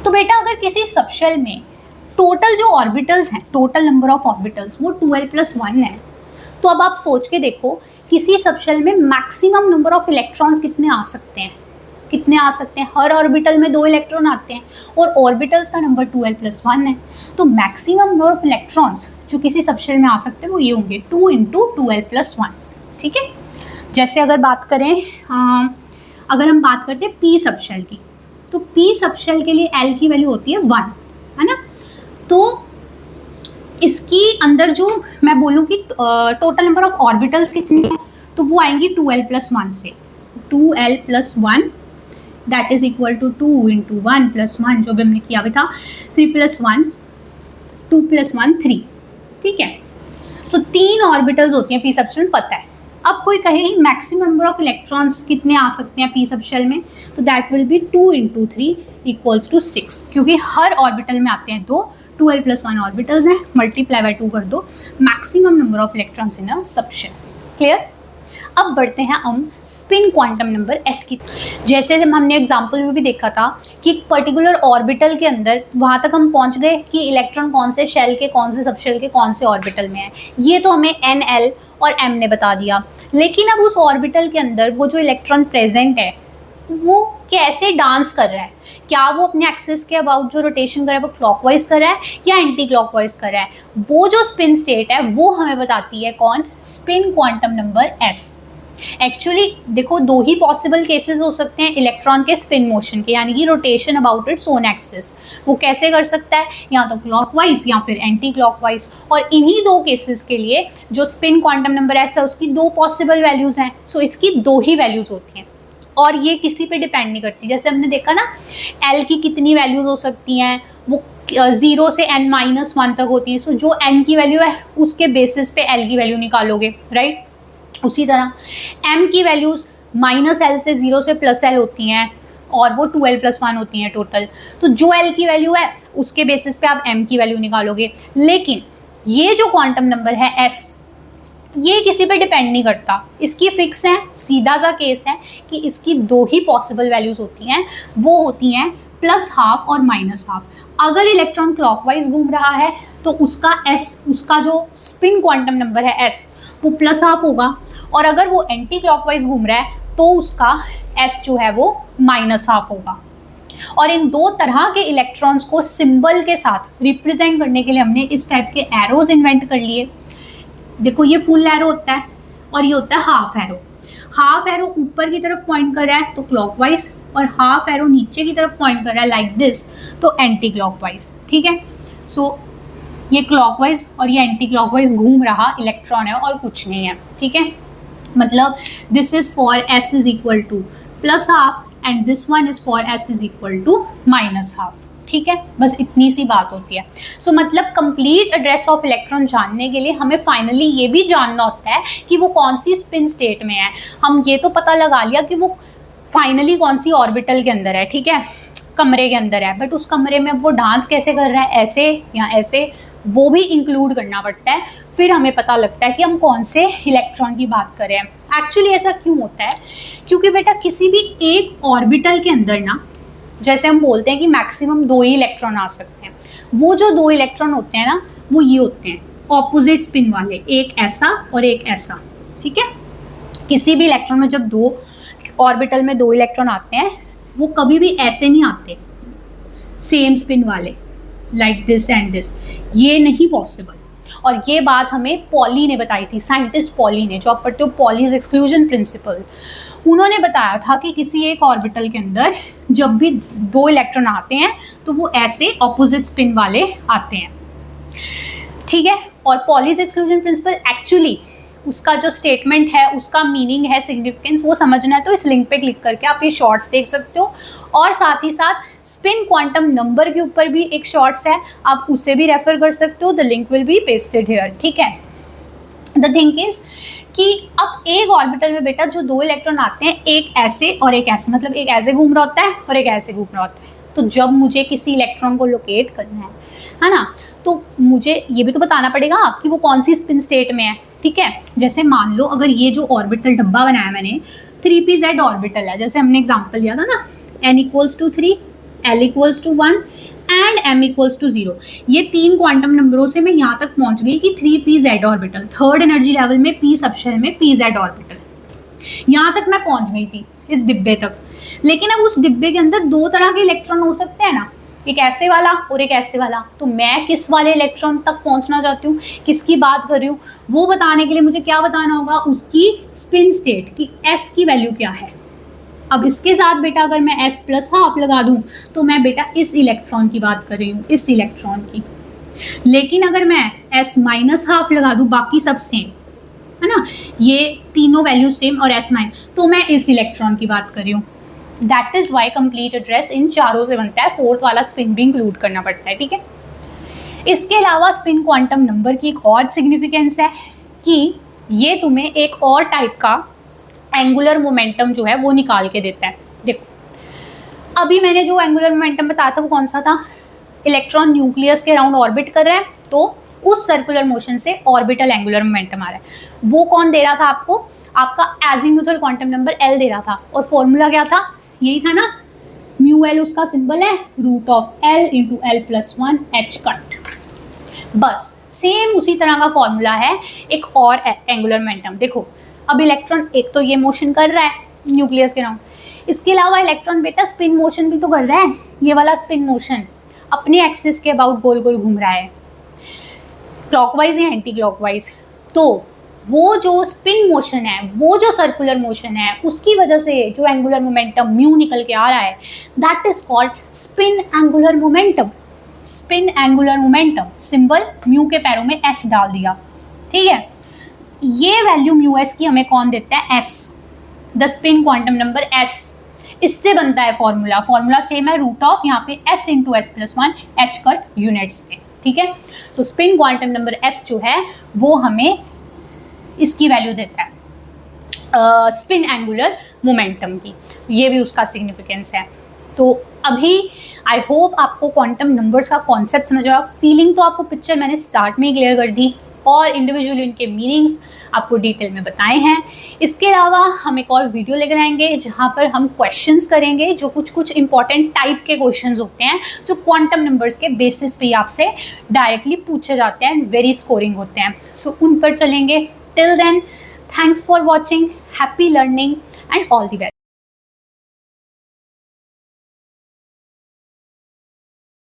तो बेटा अगर किसी सबशेल में टोटल जो ऑर्बिटल्स हैं, टोटल नंबर ऑफ ऑर्बिटल्स वो 2l+1 है, तो अब आप सोच के देखो किसी सबशेल में मैक्सिमम नंबर ऑफ इलेक्ट्रॉन्स कितने आ सकते हैं, कितने आ सकते हैं। हर ऑर्बिटल में 2 इलेक्ट्रॉन आते हैं और ऑर्बिटल्स का नंबर 2l+1 है, तो मैक्सिमम नंबर ऑफ इलेक्ट्रॉन्स जो किसी सबशेल में आ सकते हैं वो ये होंगे 2 × 2l+1, ठीक है। जैसे अगर बात करें अगर हम बात करते हैं पी सबशेल की, तो पी सबशेल के लिए एल की वैल्यू होती है 1, है ना। तो इसकी अंदर जो मैं बोलूँ कि टोटल नंबर ऑफ ऑर्बिटल्स कितनी है, तो वो आएंगी 2l+1 से, 2l+1 that is equal to 2 × 1+1 जो भी हमने किया भी था, 3+1 2+1 3, ठीक है। सो 3 ऑर्बिटल्स होती हैं पी सबशेल में, पता है। अब कोई कहे मैक्सिमम नंबर ऑफ इलेक्ट्रॉन्स कितने आ सकते हैं पी सबशेल में, तो दैट विल बी 2 × 3 = 6, क्योंकि हर ऑर्बिटल में आते हैं 2, 2l+1 ऑर्बिटल्स हैं, मल्टीप्लाई बाय 2 कर दो, maximum number of electrons in a subshell. Clear. अब बढ़ते हैं हम स्पिन क्वांटम नंबर s की। जैसे हमने एग्जांपल में भी देखा था कि एक पर्टिकुलर ऑर्बिटल के अंदर वहाँ तक हम पहुँच गए कि इलेक्ट्रॉन कौन से शेल के, कौन से सबशेल के, कौन से ऑर्बिटल में है, ये तो हमें n, l और m ने बता दिया। लेकिन अब उस ऑर्बिटल के अंदर वो जो इलेक्ट्रॉन प्रेजेंट है वो कैसे डांस कर रहा है, क्या वो अपने एक्सिस के अबाउट जो रोटेशन कर रहा है वो क्लॉकवाइज कर रहा है या एंटी क्लॉकवाइज कर रहा है, वो जो स्पिन स्टेट है वो हमें बताती है कौन, spin quantum number s। Actually देखो, 2 ही पॉसिबल केसेस हो सकते हैं इलेक्ट्रॉन के स्पिन मोशन के, यानी कि rotation about its own axis. वो कैसे कर सकता है, या तो क्लॉकवाइज या फिर एंटी क्लॉकवाइज। और इन्हीं 2 केसेस के लिए जो स्पिन क्वांटम नंबर s है उसकी 2 पॉसिबल वैल्यूज हैं। सो इसकी 2 ही वैल्यूज होती हैं और ये किसी पे डिपेंड नहीं करती। जैसे हमने देखा ना, l की कितनी वैल्यूज हो सकती हैं, वो 0 से n-1 तक होती है। सो जो n की वैल्यू है उसके बेसिस पे l की वैल्यू निकालोगे, राइट। उसी तरह m की वैल्यूज -l से 0 से +l होती हैं और वो 2l+1 होती हैं टोटल। तो जो l की वैल्यू है उसके बेसिस पे आप m की वैल्यू निकालोगे। लेकिन ये जो क्वांटम नंबर है s, ये किसी पे डिपेंड नहीं करता, इसकी फिक्स है, सीधा सा केस है कि इसकी 2 ही पॉसिबल वैल्यूज होती हैं, वो होती हैं +½ और -½ अगर इलेक्ट्रॉन क्लॉकवाइज घूम रहा है तो उसका s, उसका जो स्पिन क्वांटम नंबर है s, वो +½ होगा, और अगर वो एंटी क्लॉकवाइज घूम रहा है तो उसका s जो है वो -½ होगा। और इन 2 तरह के इलेक्ट्रॉन्स को सिंबल के साथ रिप्रेजेंट करने के लिए हमने इस टाइप के एरोज इन्वेंट कर लिए। देखो, ये फुल एरो होता है और ये होता है हाफ एरो। हाफ एरो ऊपर की तरफ पॉइंट कर रहा है तो क्लॉकवाइज, और हाफ एरो नीचे की तरफ पॉइंट कर रहा है लाइक दिस, तो एंटी क्लॉकवाइज, ठीक है। सो ये क्लॉकवाइज और ये एंटी क्लॉकवाइज घूम रहा इलेक्ट्रॉन है और कुछ नहीं है, ठीक है। मतलब this is for s is equal to +½ and this one is for s is equal to -½ ठीक है। बस इतनी सी बात होती है। सो मतलब कंप्लीट एड्रेस ऑफ इलेक्ट्रॉन जानने के लिए हमें फाइनली ये भी जानना होता है कि वो कौन सी स्पिन स्टेट में है। हम ये तो पता लगा लिया कि वो फाइनली कौन सी ऑर्बिटल के अंदर है, ठीक है, कमरे के अंदर है, बट उस कमरे में वो डांस कैसे कर रहा है, ऐसे या ऐसे, वो भी इंक्लूड करना पड़ता है। फिर हमें पता लगता है कि हम कौन से इलेक्ट्रॉन की बात कर रहे हैं। एक्चुअली ऐसा क्यों होता है, क्योंकि बेटा किसी भी एक ऑर्बिटल के अंदर ना, जैसे हम बोलते हैं कि मैक्सिमम 2 ही इलेक्ट्रॉन आ सकते हैं, वो जो 2 इलेक्ट्रॉन होते हैं ना, वो ये होते हैं ऑपोजिट स्पिन वाले, एक ऐसा और एक ऐसा, ठीक है। किसी भी इलेक्ट्रॉन में जब 2 ऑर्बिटल में 2 इलेक्ट्रॉन आते हैं, वो कभी भी ऐसे नहीं आते सेम स्पिन वाले लाइक दिस एंड दिस, ये नहीं पॉसिबल। और ये बात हमें पॉली ने बताई थी, साइंटिस्ट पॉली ने, जो आप पढ़ते हो पॉलीज एक्सक्लूजन प्रिंसिपल, उन्होंने बताया था कि किसी एक ऑर्बिटल के अंदर जब भी 2 इलेक्ट्रॉन आते हैं तो वो ऐसे ऑपोजिट स्पिन वाले आते हैं, ठीक है। और पॉलीज एक्सक्लूजन प्रिंसिपल एक्चुअली उसका जो स्टेटमेंट है, उसका मीनिंग है, सिग्निफिकेंस, वो समझना है तो इस लिंक पे क्लिक करके आप ये शॉर्ट्स देख सकते हो। और साथ ही साथ स्पिन क्वांटम नंबर के ऊपर भी एक शॉर्ट्स है, आप उसे भी रेफर कर सकते हो। The link will be pasted here, ठीक है। द थिंग इज कि अब एक ऑर्बिटल में बेटा जो 2 इलेक्ट्रॉन आते हैं, एक ऐसे और एक ऐसे, मतलब एक ऐसे घूम रहा होता है और एक ऐसे घूम रहा होता है। तो जब मुझे किसी इलेक्ट्रॉन को लोकेट करना है ना, तो मुझे ये भी तो बताना पड़ेगा कि वो कौन सी स्पिन स्टेट में है, ठीक है। जैसे मान लो अगर ये जो ऑर्बिटल डब्बा बनाया मैंने 3pz ऑर्बिटल है, जैसे हमने एग्जांपल लिया था ना, n = 3, l = 1 एंड m = 0। ये 3 क्वांटम नंबरों से मैं यहाँ तक पहुँच गई कि 3pz orbital, 3rd energy level में p सबशेल में pz ऑर्बिटल, यहाँ तक मैं पहुँच गई थी इस डिब्बे तक। लेकिन अब उस डिब्बे के अंदर 2 तरह के इलेक्ट्रॉन हो सकते हैं ना, एक ऐसे वाला और एक ऐसे वाला, तो मैं किस वाले इलेक्ट्रॉन तक पहुंचना चाहती हूँ, किसकी बात कर रही हूँ, वो बताने के लिए मुझे क्या बताना होगा, उसकी स्पिन स्टेट की s की वैल्यू क्या है। अब इसके साथ बेटा अगर मैं s प्लस हाफ लगा दूं तो मैं बेटा इस इलेक्ट्रॉन की बात कर रही हूँ, इस इलेक्ट्रॉन की। लेकिन अगर मैं s माइनस हाफ लगा दूं, बाकी सब सेम है ना, ये तीनों वैल्यू सेम और s माइनस, तो मैं इस इलेक्ट्रॉन की बात कर रही हूँ। That is why complete address इन चारों से बनता है, फोर्थ वाला स्पिन भी इंक्लूड करना पड़ता है, ठीक है। इसके अलावा स्पिन क्वांटम नंबर की एक और सिग्निफिकेंस है कि ये तुम्हें एक और टाइप का एंगुलर मोमेंटम जो है वो निकाल के देता है। देखो अभी मैंने जो एंगुलर मोमेंटम बताया था वो कौन सा था, इलेक्ट्रॉन न्यूक्लियस के अराउंड ऑर्बिट कर रहा है, तो उस सर्कुलर मोशन से ऑर्बिटल एंगुलर मोमेंटम आ रहा है। वो कौन दे रहा था आपको, आपका एजीमुथल क्वांटम नंबर L दे रहा था, और फॉर्मूला क्या था, यही था ना, म्यू एल उसका सिंबल है, root of L into L+1 H cut. बस सेम उसी तरह का फॉर्मूला है एक और एंगुलर मोमेंटम। देखो अब इलेक्ट्रॉन एक तो ये मोशन कर रहा है न्यूक्लियस के अराउंड, इसके अलावा इलेक्ट्रॉन बेटा स्पिन मोशन भी तो कर रहा है, ये वाला स्पिन मोशन अपने एक्सिस के अबाउट गोल गोल घूम रहा है, क्लॉकवाइज या एंटी क्लॉकवाइज। तो वो जो स्पिन मोशन है, वो जो सर्कुलर मोशन है, उसकी वजह से जो एंगुलर मोमेंटम म्यू निकल के आ रहा है, that is called spin angular momentum. Spin angular momentum, symbol mu के पैरों में s डाल दिया, ठीक है। ये वैल्यू म्यू एस की हमें कौन देता है, s, the spin quantum number s। इससे बनता है फॉर्मूला, फॉर्मूला सेम है, रूट ऑफ यहाँ पे s into S+1 H cut units पे, ठीक है। सो स्पिन क्वांटम नंबर s जो है वो हमें इसकी वैल्यू देता है स्पिन एंगुलर मोमेंटम की, ये भी उसका सिग्निफिकेंस है। तो अभी आई होप आपको क्वांटम नंबर्स का कॉन्सेप्ट समझ आया, फीलिंग तो आपको पिक्चर मैंने स्टार्ट में ही क्लियर कर दी, और इंडिविजुअली उनके मीनिंग्स आपको डिटेल में बताए हैं। इसके अलावा हम एक और वीडियो लेकर आएंगे जहाँ पर हम क्वेश्चंस करेंगे, जो कुछ इंपॉर्टेंट टाइप के क्वेश्चंस होते हैं जो क्वांटम नंबर्स के बेसिस पे आपसे डायरेक्टली पूछे जाते हैं, वेरी स्कोरिंग होते हैं। सो उन पर चलेंगे। Till then, thanks for watching, happy learning and all the best.